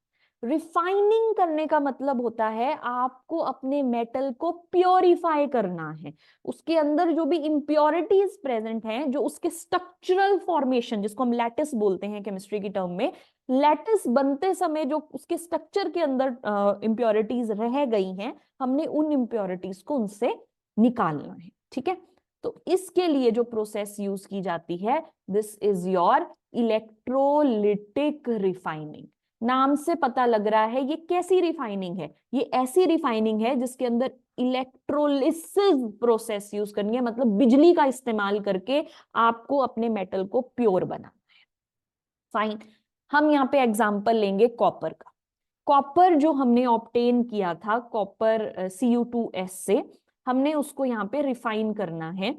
रिफाइनिंग करने का मतलब होता है आपको अपने मेटल को प्योरीफाई करना है। उसके अंदर जो भी इम्प्योरिटीज प्रेजेंट हैं, जो उसके स्ट्रक्चरल फॉर्मेशन जिसको हम लैटिस बोलते हैं केमिस्ट्री की टर्म में, लैटिस बनते समय जो उसके स्ट्रक्चर के अंदर इम्प्योरिटीज रह गई हैं, हमने उन इम्प्योरिटीज को उनसे निकालना है। ठीक है, तो इसके लिए जो प्रोसेस यूज की जाती है this is your electrolytic refining. नाम से पता लग रहा है ये कैसी रिफाइनिंग है, ये ऐसी रिफाइनिंग है जिसके अंदर इलेक्ट्रोलिसिस प्रोसेस यूज करनी है, मतलब बिजली का इस्तेमाल करके आपको अपने मेटल को प्योर बनाना है। फाइन, हम यहाँ पे एग्जांपल लेंगे कॉपर का। कॉपर जो हमने ऑब्टेन किया था कॉपर Cu2S से, हमने उसको यहाँ पे रिफाइन करना है।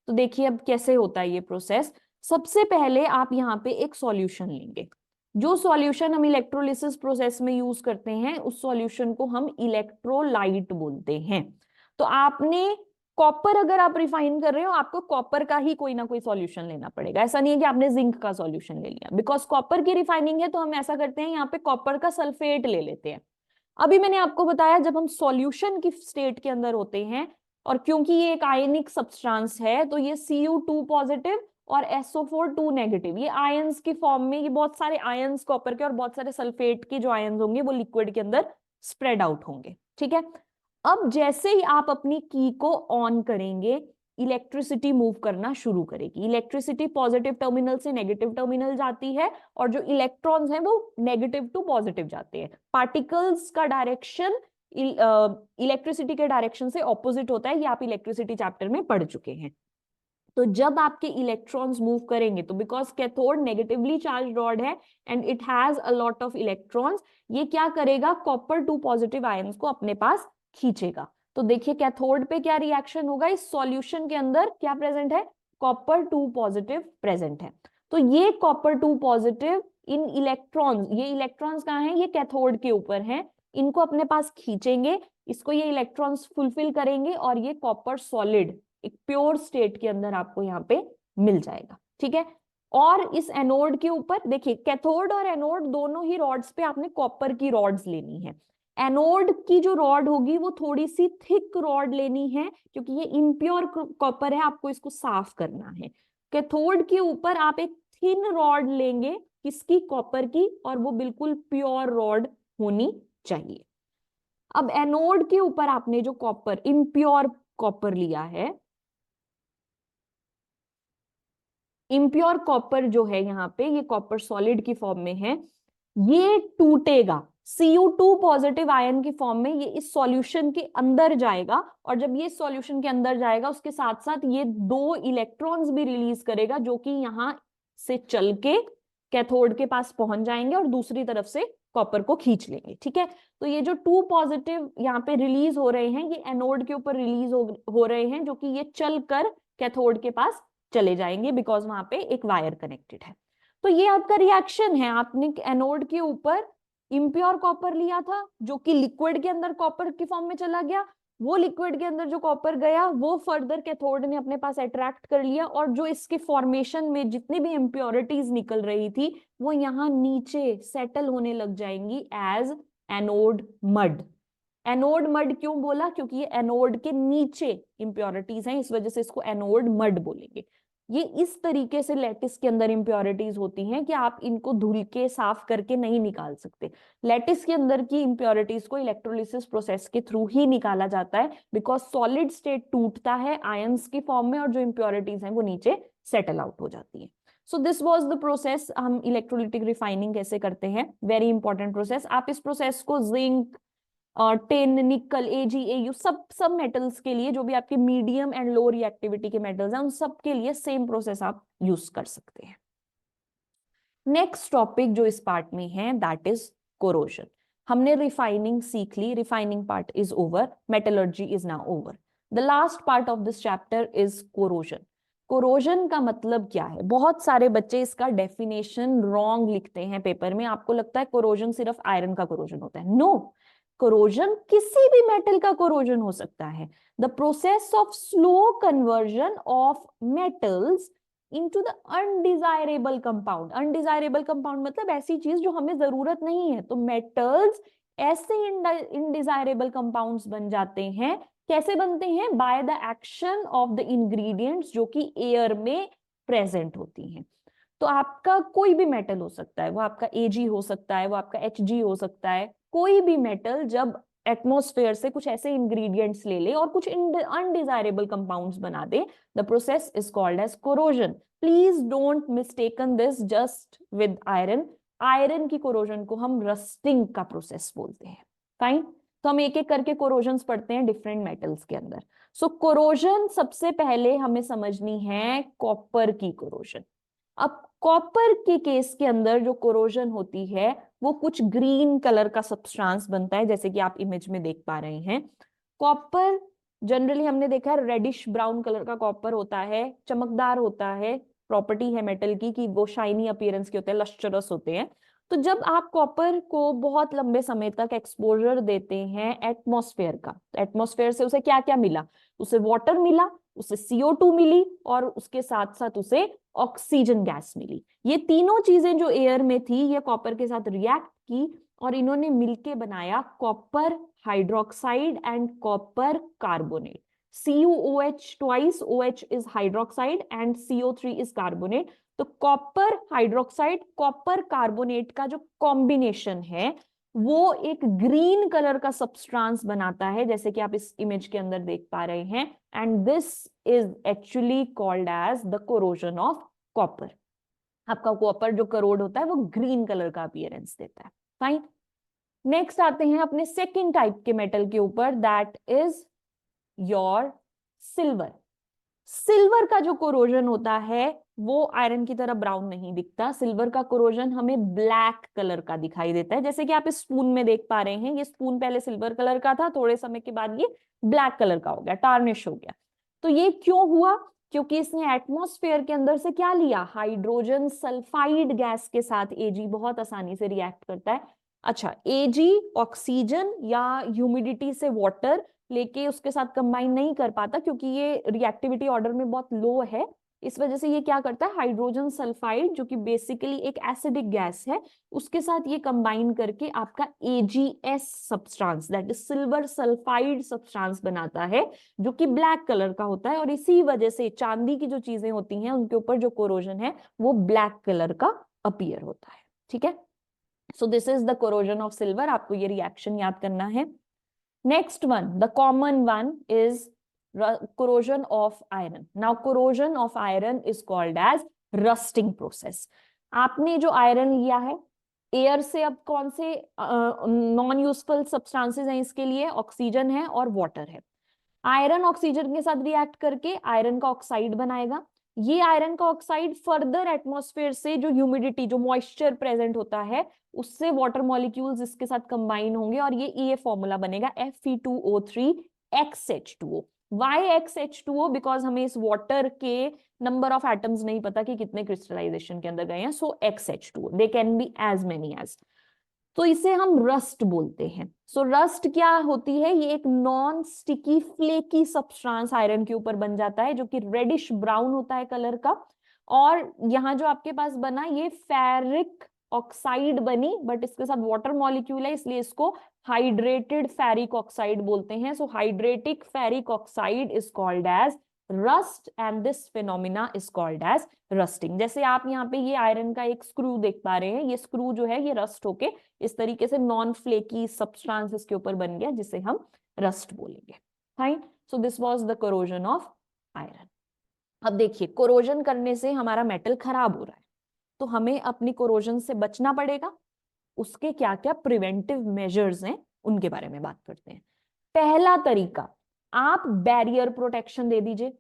तो देखिए अब कैसे होता है ये प्रोसेस। सबसे पहले आप यहाँ पे एक सॉल्यूशन लेंगे। जो सॉल्यूशन हम इलेक्ट्रोलिसिस प्रोसेस में यूज करते हैं उस सॉल्यूशन को हम इलेक्ट्रोलाइट बोलते हैं। तो आपने कॉपर अगर आप रिफाइन कर रहे हो आपको कॉपर का ही कोई ना कोई सॉल्यूशन लेना पड़ेगा। ऐसा नहीं है कि आपने जिंक का सॉल्यूशन ले लिया, बिकॉज कॉपर की रिफाइनिंग है तो हम ऐसा करते हैं यहाँ पे कॉपर का सल्फेट ले लेते हैं। अभी मैंने आपको बताया जब हम सॉल्यूशन की स्टेट के अंदर होते हैं और क्योंकि ये एक आयनिक सब्सटेंस है तो ये Cu2 पॉजिटिव और SO4 2 नेगेटिव, ये आयंस की फॉर्म में, ये बहुत सारे आयंस कॉपर के और बहुत सारे सल्फेट के जो आयंस होंगे वो लिक्विड के अंदर स्प्रेड आउट होंगे। ठीक है, अब जैसे ही आप अपनी की को ऑन करेंगे इलेक्ट्रिसिटी मूव करना शुरू करेगी। इलेक्ट्रिसिटी पॉजिटिव टर्मिनल से नेगेटिव टर्मिनल जाती है और जो इलेक्ट्रॉन्स हैं वो नेगेटिव टू पॉजिटिव जाते हैं। पार्टिकल्स का डायरेक्शन इलेक्ट्रिसिटी के डायरेक्शन से ऑपोजिट होता है, ये आप इलेक्ट्रिसिटी चैप्टर में पढ़ चुके हैं। तो जब आपके इलेक्ट्रॉन्स मूव करेंगे तो because cathode negatively charged rod है and it has a lot of electrons, ये क्या करेगा कॉपर 2 पॉजिटिव आयंस को अपने पास खींचेगा। तो देखिए कैथोड पे क्या रिएक्शन होगा, इस सॉल्यूशन के अंदर क्या प्रेजेंट है, कॉपर 2 पॉजिटिव प्रेजेंट है। तो ये कॉपर 2 पॉजिटिव इन इलेक्ट्रॉन्स, ये इलेक्ट्रॉन्स कहाँ हैं, ये कैथोड के ऊपर हैं, इनको अपने पास खींचेंगे, इसको ये इलेक्ट्रॉन्स फुलफिल करेंगे और ये कॉपर सॉलिड एक प्योर स्टेट के अंदर आपको यहाँ पे मिल जाएगा। ठीक है, और इस एनोड के ऊपर देखिए, कैथोड और एनोड दोनों ही रॉड्स पे आपने कॉपर की रॉड्स लेनी है। एनोड की जो रॉड होगी वो थोड़ी सी थिक रॉड लेनी है, क्योंकि ये इम्प्योर कॉपर है, आपको इसको साफ करना है। कैथोड के ऊपर आप एक थिन रॉड लेंगे, किसकी, कॉपर की, और वो बिल्कुल प्योर रॉड होनी चाहिए। अब एनोड के ऊपर आपने जो कॉपर, इम्प्योर कॉपर लिया है, इम्प्योर कॉपर जो है यहाँ पे, ये कॉपर सॉलिड की फॉर्म में है, ये टूटेगा Cu2 पॉजिटिव आयन की फॉर्म में, ये इस सॉल्यूशन के अंदर जाएगा, और जब ये सॉल्यूशन के अंदर जाएगा उसके साथ साथ ये 2 इलेक्ट्रॉन्स भी रिलीज करेगा, जो कि यहां से चल के कैथोड के पास पहुंच जाएंगे और दूसरी तरफ से कॉपर को खींच लेंगे। ठीक है, तो ये जो 2 पॉजिटिव यहाँ पे रिलीज हो रहे हैं, ये एनोड के ऊपर रिलीज हो रहे हैं, जो कि ये चल कर कैथोड के पास चले जाएंगे, बिकॉज वहां पे एक वायर कनेक्टेड है। तो ये आपका रिएक्शन है, आपने एनोड के ऊपर इम्प्योर कॉपर लिया था, जो कि लिक्विड के अंदर कॉपर की फॉर्म में चला गया, वो लिक्विड के अंदर जो कॉपर गया वो फर्दर कैथोड ने अपने पास अट्रैक्ट कर लिया, और जो इसके फॉर्मेशन में जितनी भी इम्प्योरिटीज निकल रही थी वो यहाँ नीचे सेटल होने लग जाएंगी as anode mud. Anode mud क्यों बोला, क्योंकि ये एनोड के नीचे इम्प्योरिटीज हैं, इस वजह से इसको एनोड मड बोलेंगे। ये इस तरीके से लैटिस के अंदर इम्प्योरिटीज होती हैं कि आप इनको धुल के साफ करके नहीं निकाल सकते। लैटिस के अंदर की इम्प्योरिटीज को इलेक्ट्रोलिसिस प्रोसेस के थ्रू ही निकाला जाता है, बिकॉज सॉलिड स्टेट टूटता है आयंस की फॉर्म में, और जो इम्प्योरिटीज हैं वो नीचे सेटल आउट हो जाती है। So this was the process. हम इलेक्ट्रोलिटिक रिफाइनिंग कैसे करते हैं, वेरी इंपॉर्टेंट प्रोसेस। आप इस प्रोसेस को जिंक और टिन, निकल, AgAu सब मेटल्स के लिए, जो भी आपके मीडियम एंड लो रिएक्टिविटी के मेटल्स हैं, उन सब के लिए सेम प्रोसेस आप यूज कर सकते हैं। नेक्स्ट टॉपिक जो इस पार्ट में है दैट इज कोरोजन। हमने रिफाइनिंग सीख ली, refining part is over, metallurgy is now over. The last part of this chapter is corrosion. Corrosion का मतलब क्या है, बहुत सारे बच्चे इसका डेफिनेशन रॉन्ग लिखते हैं पेपर में, आपको लगता है कोरोजन सिर्फ आयरन का कोरोजन होता है। नो, कोरोजन किसी भी मेटल का कोरोजन हो सकता है। The process of slow conversion of metals into the undesirable compound. Undesirable compound मतलब ऐसी चीज जो हमें जरूरत नहीं है, तो मेटल्स ऐसे इनडिजायरेबल कंपाउंड्स बन जाते हैं। कैसे बनते हैं, by the action of the ingredients जो कि एयर में प्रेजेंट होती हैं। तो आपका कोई भी मेटल हो सकता है, वो आपका Ag हो सकता है, वो आपका Hg हो सकता है, कोई भी मेटल जब एटमॉस्फेयर से कुछ ऐसे इंग्रेडिएंट्स ले ले और कुछ अनडिजायरेबल कंपाउंड्स बना दे, the process is called as corrosion. Please don't mistaken this just with iron. Iron की कोरोजन को हम रस्टिंग का प्रोसेस बोलते हैं। फाइन, तो हम एक एक करके कोरोजन्स पढ़ते हैं डिफरेंट मेटल्स के अंदर। सो कोरोजन सबसे पहले हमें समझनी है कॉपर की कोरोजन। अब कॉपर के केस के अंदर जो कोरोजन होती है वो कुछ ग्रीन कलर का सब्सटेंस बनता है, जैसे कि आप इमेज में देख पा रहे हैं। कॉपर जनरली हमने देखा है रेडिश ब्राउन कलर का कॉपर होता है, चमकदार होता है, प्रॉपर्टी है मेटल की कि वो शाइनी अपीयरेंस के होते हैं, लस्टरस होते हैं। तो जब आप कॉपर को बहुत लंबे समय तक एक्सपोजर देते हैं एटमॉस्फेयर का, तो एटमॉस्फेयर से उसे क्या क्या मिला, उसे वाटर मिला, उसे CO2 मिली, और उसके साथ साथ उसे ऑक्सीजन गैस मिली। ये तीनों चीजें जो एयर में थी ये कॉपर के साथ रिएक्ट की और इन्होंने मिलके बनाया copper hydroxide and copper carbonate. CuOH twice, OH is hydroxide and CO3 is carbonate। तो कॉपर हाइड्रोक्साइड कॉपर कार्बोनेट का जो कॉम्बिनेशन है वो एक ग्रीन कलर का सब्सटेंस बनाता है, जैसे कि आप इस इमेज के अंदर देख पा रहे हैं, and this is actually called as the corrosion of copper. आपका कॉपर जो करोड होता है वो ग्रीन कलर का अपीयरेंस देता है। फाइन, नेक्स्ट आते हैं अपने सेकेंड टाइप के मेटल के ऊपर, that is your silver. Silver का जो कोरोजन होता है वो आयरन की तरह ब्राउन नहीं दिखता, सिल्वर का कोरोजन हमें ब्लैक कलर का दिखाई देता है, जैसे कि आप इस स्पून में देख पा रहे हैं। ये स्पून पहले सिल्वर कलर का था, थोड़े समय के बाद ये ब्लैक कलर का हो गया, टार्निश हो गया। तो ये क्यों हुआ, क्योंकि इसने एटमॉस्फेयर के अंदर से क्या लिया, हाइड्रोजन सल्फाइड गैस के साथ Ag बहुत आसानी से रिएक्ट करता है। अच्छा, Ag ऑक्सीजन या ह्यूमिडिटी से वाटर लेके उसके साथ कंबाइन नहीं कर पाता, क्योंकि ये रिएक्टिविटी ऑर्डर में बहुत लो है। इस वजह से ये क्या करता है, हाइड्रोजन सल्फाइड जो कि बेसिकली एक एसिडिक गैस है, उसके साथ ये कंबाइन करके आपका AgS substance, that is silver sulphide substance बनाता है, जो कि ब्लैक कलर का होता है। और इसी वजह से चांदी की जो चीजें होती हैं उनके ऊपर जो कोरोजन है वो ब्लैक कलर का अपीयर होता है। ठीक है, so this is the corrosion of silver, आपको ये रिएक्शन याद करना है। Next one, the common one is corrosion of iron. Now corrosion of iron is called as rusting process. आपने जो आयरन लिया है एयर से, अब कौन से नॉन यूजफुल सब्सटेंसेस हैं इसके लिए, ऑक्सीजन है और वाटर है। आयरन ऑक्सीजन के साथ रिएक्ट करके आयरन का ऑक्साइड बनाएगा। ये आयरन का ऑक्साइड फर्दर एटमॉस्फेयर से जो ह्यूमिडिटी, जो मॉइस्चर प्रेजेंट होता है, उससे वाटर मॉलिक्यूल्स इसके साथ कंबाइन होंगे और ये फॉर्मूला बनेगा Fe2O3XH2O। Why XH2O? बिकॉज हमें इस वाटर के नंबर ऑफ एटम्स नहीं पता कि कितने क्रिस्टलाइजेशन के अंदर गए हैं, so XH2O, they can be as many as. तो इसे हम रस्ट बोलते हैं। सो रस्ट क्या होती है, ये एक non sticky flaky substance iron के ऊपर बन जाता है, जो कि रेडिश ब्राउन होता है कलर का। और यहाँ जो आपके पास बना ये फेरिक ऑक्साइड बनी, बट इसके साथ वाटर मॉलिक्यूल है, इसलिए इसको हाइड्रेटेड फेरिक ऑक्साइड बोलते हैं। So hydrated ferric oxide is called as rust and this phenomena is called as rusting. जैसे आप यहाँ पे ये आयरन का एक स्क्रू देख पा रहे हैं, ये स्क्रू जो है ये रस्ट होके इस तरीके से नॉन फ्लेकी सब्सटेंस इसके ऊपर बन गया, जिसे हम रस्ट बोलेंगे। Fine, so this was the corrosion of iron. अब देखिए, कोरोजन करने से हमारा मेटल खराब हो रहा है, तो हमें अपनी कोरोजन से बचना पड़ेगा। उसके क्या क्या प्रिवेंटिव मेजर्स हैं उनके बारे में बात करते हैं। पहला तरीका, आप बैरियर प्रोटेक्शन दे दीजिए।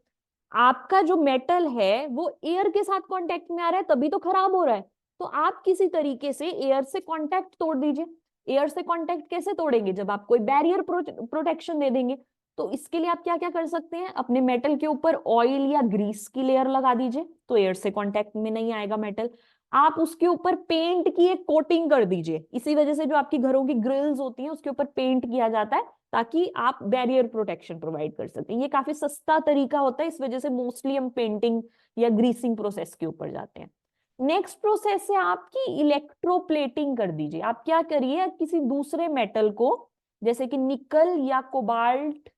आपका जो मेटल है वो एयर के साथ कांटेक्ट में आ रहा है, तभी तो खराब हो रहा है। तो आप किसी तरीके से एयर से कांटेक्ट तोड़ दीजिए। एयर से कांटेक्ट कैसे तोड़ेंगे, जब आप कोई बैरियर प्रोटेक्शन दे देंगे। तो इसके लिए आप क्या क्या कर सकते हैं, अपने मेटल के ऊपर ऑयल या ग्रीस की लेयर लगा दीजिए, तो एयर से कांटेक्ट में नहीं आएगा मेटल। आप उसके ऊपर पेंट की एक कोटिंग कर दीजिए। इसी वजह से जो आपकी घरों की ग्रिल्स होती हैं उसके ऊपर पेंट किया जाता है, ताकि आप बैरियर प्रोटेक्शन प्रोवाइड कर सकें। ये काफी सस्ता तरीका होता है, इस वजह से मोस्टली हम पेंटिंग या ग्रीसिंग प्रोसेस के ऊपर जाते हैं। नेक्स्ट प्रोसेस है आपकी इलेक्ट्रोप्लेटिंग कर दीजिए। आप क्या करिए, किसी दूसरे मेटल को, जैसे कि निकल या कोबाल्ट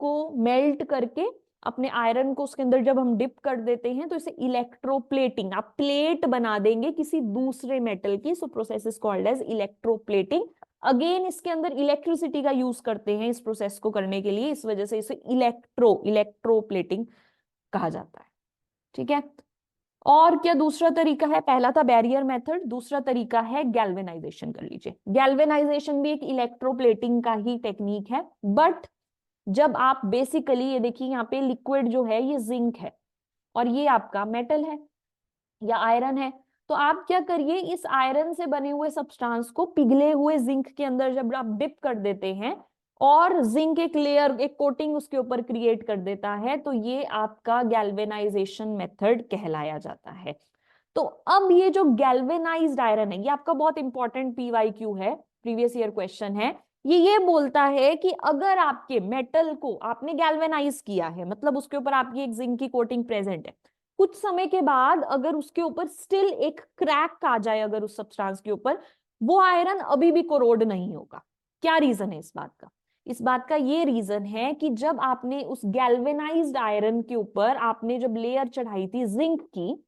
को मेल्ट करके अपने आयरन को उसके अंदर जब हम डिप कर देते हैं, तो इसे इलेक्ट्रोप्लेटिंग, आप प्लेट बना देंगे किसी दूसरे मेटल की। So process is called as electroplating. Again इसके अंदर इलेक्ट्रिसिटी का यूज करते हैं इस प्रोसेस को करने के लिए, इस वजह से इसे इलेक्ट्रोप्लेटिंग कहा जाता है। ठीक है, और क्या दूसरा तरीका है, पहला था बैरियर मेथड, दूसरा तरीका है गैल्वेनाइजेशन कर लीजिए। गैल्वेनाइजेशन भी एक इलेक्ट्रोप्लेटिंग का ही टेक्निक है, बट जब आप बेसिकली ये देखिए यहाँ पे लिक्विड जो है ये जिंक है और ये आपका मेटल है या आयरन है, तो आप क्या करिए, इस आयरन से बने हुए सब्सटेंस को पिघले हुए जिंक के अंदर जब आप डिप कर देते हैं और जिंक एक लेयर, एक कोटिंग उसके ऊपर क्रिएट कर देता है, तो ये आपका गैल्वेनाइजेशन मेथड कहलाया जाता है। तो अब ये जो गैल्वेनाइज्ड आयरन है, ये आपका बहुत इंपॉर्टेंट PYQ है, प्रीवियस ईयर क्वेश्चन है। ये बोलता है कि अगर आपके मेटल को आपने गैल्वेनाइज किया है, मतलब उसके ऊपर आपकी एक जिंक की कोटिंग प्रेजेंट है, कुछ समय के बाद अगर उसके ऊपर स्टिल एक क्रैक आ जाए अगर उस सब्सटेंस के ऊपर, वो आयरन अभी भी कोरोड नहीं होगा। क्या रीजन है इस बात का, इस बात का ये रीजन है कि जब आपने उस गैल्वेनाइज्ड आयरन के ऊपर आपने जब लेयर चढ़ाई थी जिंक की,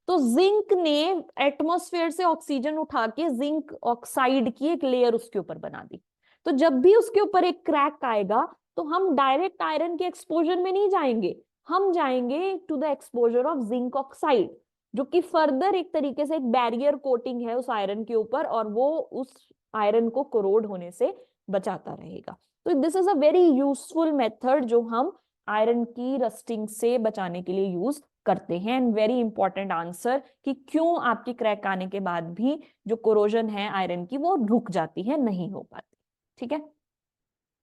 तो जिंक ने एटमॉस्फेयर से ऑक्सीजन उठा के जिंक ऑक्साइड की एक लेयर उसके ऊपर बना दी। तो जब भी उसके ऊपर एक क्रैक आएगा, तो हम डायरेक्ट आयरन के एक्सपोजर में नहीं जाएंगे, हम जाएंगे to the exposure of zinc oxide, जो कि फर्दर एक तरीके से एक बैरियर कोटिंग है उस आयरन के ऊपर, और वो उस आयरन को कोरोड होने से बचाता रहेगा। तो this is a very useful method जो हम आयरन की रस्टिंग से बचाने के लिए यूज करते हैं। एंड वेरी इंपॉर्टेंट आंसर कि क्यों आपकी क्रैक आने के बाद भी जो कोरोजन है आयरन की वो रुक जाती है, नहीं हो पाती। ठीक है,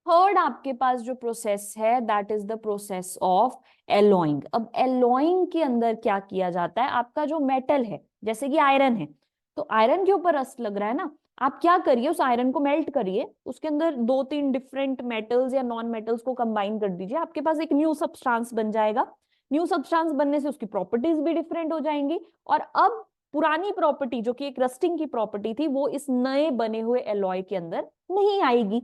थर्ड आपके पास जो प्रोसेस है that is the process of alloying. अब एलॉइंग के अंदर क्या किया जाता है, आपका जो मेटल है जैसे कि आयरन है, तो आयरन के ऊपर रस्ट लग रहा है ना, आप क्या करिए उस आयरन को मेल्ट करिए, उसके अंदर 2-3 डिफरेंट मेटल्स या नॉन मेटल्स को कंबाइन कर दीजिए, आपके पास एक न्यू सब्सटेंस बन जाएगा। न्यू सब्सटेंस बनने से उसकी प्रॉपर्टीज भी डिफरेंट हो जाएंगी, और अब पुरानी प्रॉपर्टी जो कि एक रस्टिंग की प्रॉपर्टी थी वो इस नए बने हुए एलॉय के अंदर नहीं आएगी।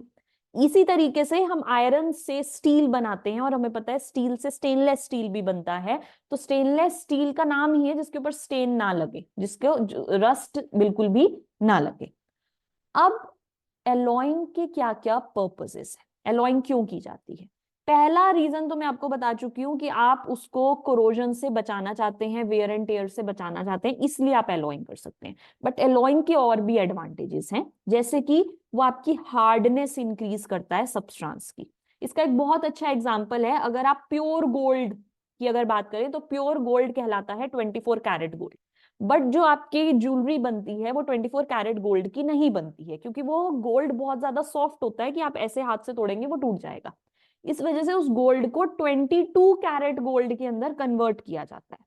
इसी तरीके से हम आयरन से स्टील बनाते हैं, और हमें पता है स्टील से स्टेनलेस स्टील भी बनता है, तो स्टेनलेस स्टील का नाम ही है जिसके ऊपर स्टेन ना लगे, जिसके रस्ट बिल्कुल भी ना लगे। अब एलॉइंग के क्या क्या पर्पसेस है, एलॉइंग क्यों की जाती है? पहला रीजन तो मैं आपको बता चुकी हूं कि आप उसको कोरोजन से बचाना चाहते हैं, वेयर एंड टेयर से बचाना चाहते हैं, इसलिए आप एलॉइंग कर सकते हैं। बट एलॉइंग के और भी एडवांटेजेस हैं, जैसे कि वो आपकी हार्डनेस इंक्रीज करता है सब्सटेंस की। इसका एक बहुत अच्छा एग्जांपल है, अगर आप प्योर गोल्ड की अगर बात करें तो प्योर गोल्ड कहलाता है 24 कैरेट गोल्ड, बट जो आपकी ज्वेलरी बनती है वो 24 कैरेट गोल्ड की नहीं बनती है, क्योंकि वो गोल्ड बहुत ज्यादा सॉफ्ट होता है कि आप ऐसे हाथ से तोड़ेंगे वो टूट जाएगा। इस वजह से उस गोल्ड को 22 कैरेट गोल्ड के अंदर कन्वर्ट किया जाता है।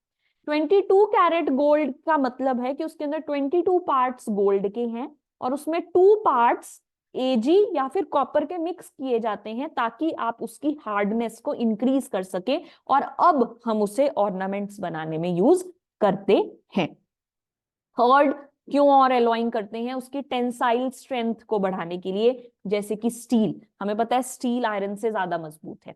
22 कैरेट गोल्ड का मतलब है कि उसके अंदर 22 पार्ट्स गोल्ड के हैं, और उसमें 2 पार्ट्स एजी या फिर कॉपर के मिक्स किए जाते हैं, ताकि आप उसकी हार्डनेस को इंक्रीज कर सके, और अब हम उसे ऑर्नामेंट्स बनाने में यूज करते हैं। थर्ड, क्यों और एलॉइंग करते हैं? उसकी टेंसाइल स्ट्रेंथ को बढ़ाने के लिए, जैसे कि स्टील, हमें पता है स्टील आयरन से ज्यादा मजबूत है।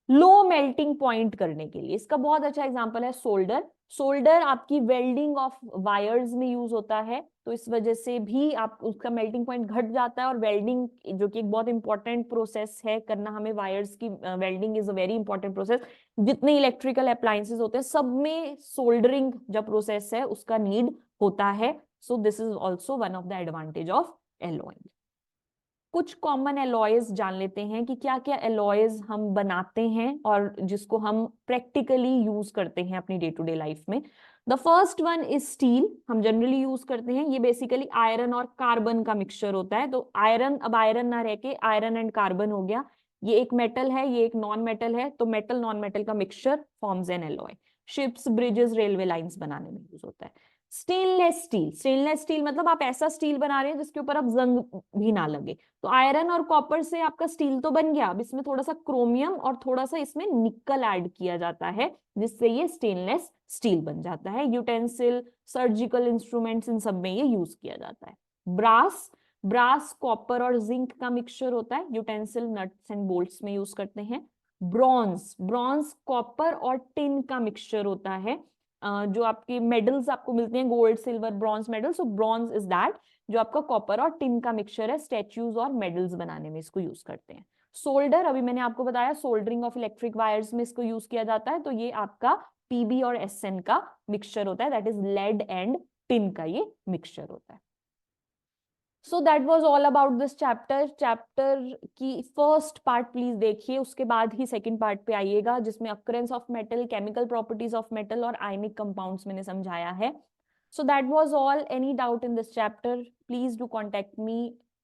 लो मेल्टिंग पॉइंट करने के लिए, इसका बहुत अच्छा एग्जांपल है सोल्डर। सोल्डर आपकी वेल्डिंग ऑफ वायर्स में यूज होता है, तो इस वजह से भी आप उसका मेल्टिंग पॉइंट घट जाता है, और वेल्डिंग जो कि एक बहुत इंपॉर्टेंट प्रोसेस है करना हमें वायर्स की, welding is a very important process. जितने इलेक्ट्रिकल अप्लायंसेस होते हैं सब में सोल्डरिंग जो प्रोसेस है उसका नीड होता है। So this is also one of the advantage of alloying. कुछ कॉमन एलॉयज जान लेते हैं कि क्या क्या एलॉयज हम बनाते हैं और जिसको हम प्रैक्टिकली यूज करते हैं अपनी डे टू डे लाइफ में। The first one is steel, हम जनरली यूज करते हैं, ये बेसिकली आयरन और कार्बन का मिक्सचर होता है। तो आयरन, अब आयरन ना रह के आयरन एंड कार्बन हो गया, ये एक मेटल है ये एक नॉन मेटल है, तो मेटल नॉन मेटल का mixture forms an alloy. Ships, bridges, railway lines बनाने में यूज होता है। स्टेनलेस स्टील, स्टेनलेस स्टील मतलब आप ऐसा स्टील बना रहे हैं जिसके ऊपर अब जंग भी ना लगे। तो आयरन और कॉपर से आपका स्टील तो बन गया, अब इसमें थोड़ा सा क्रोमियम और थोड़ा सा इसमें निकल ऐड किया जाता है, जिससे ये स्टेनलेस स्टील बन जाता है। यूटेंसिल, सर्जिकल इंस्ट्रूमेंट्स, इन सब में ये यूज किया जाता है। ब्रास, ब्रास कॉपर और जिंक का मिक्सचर होता है, यूटेंसिल, नट्स एंड बोल्ट्स में यूज करते हैं। ब्रॉन्ज, ब्रॉन्ज कॉपर और टिन का मिक्सचर होता है। जो आपके मेडल्स आपको मिलते हैं, gold, silver, bronze medal, so bronze is that जो आपका कॉपर और टिन का मिक्सचर है, स्टैच्यूज और मेडल्स बनाने में इसको यूज करते हैं। सोल्डर, अभी मैंने आपको बताया सोल्डरिंग ऑफ इलेक्ट्रिक वायर्स में इसको यूज किया जाता है, तो ये आपका पीबी और एसएन का मिक्सचर होता है, that is lead and tin का ये मिक्सचर होता है। So that was all about this chapter. Chapter की फर्स्ट पार्ट प्लीज देखिए, उसके बाद ही सेकेंड पार्ट पे आइएगा, जिसमें occurrence of metal, chemical properties of metal और आयनिक कंपाउंड्स मैंने समझाया है। So that was all. Any doubt in this chapter, please do contact me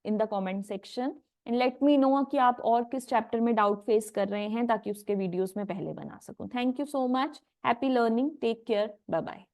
in the comment section and let me know कि आप और किस चैप्टर में डाउट फेस कर रहे हैं, ताकि उसके वीडियोस में पहले बना सकूं। Thank you so much. Happy learning. Take care. Bye bye.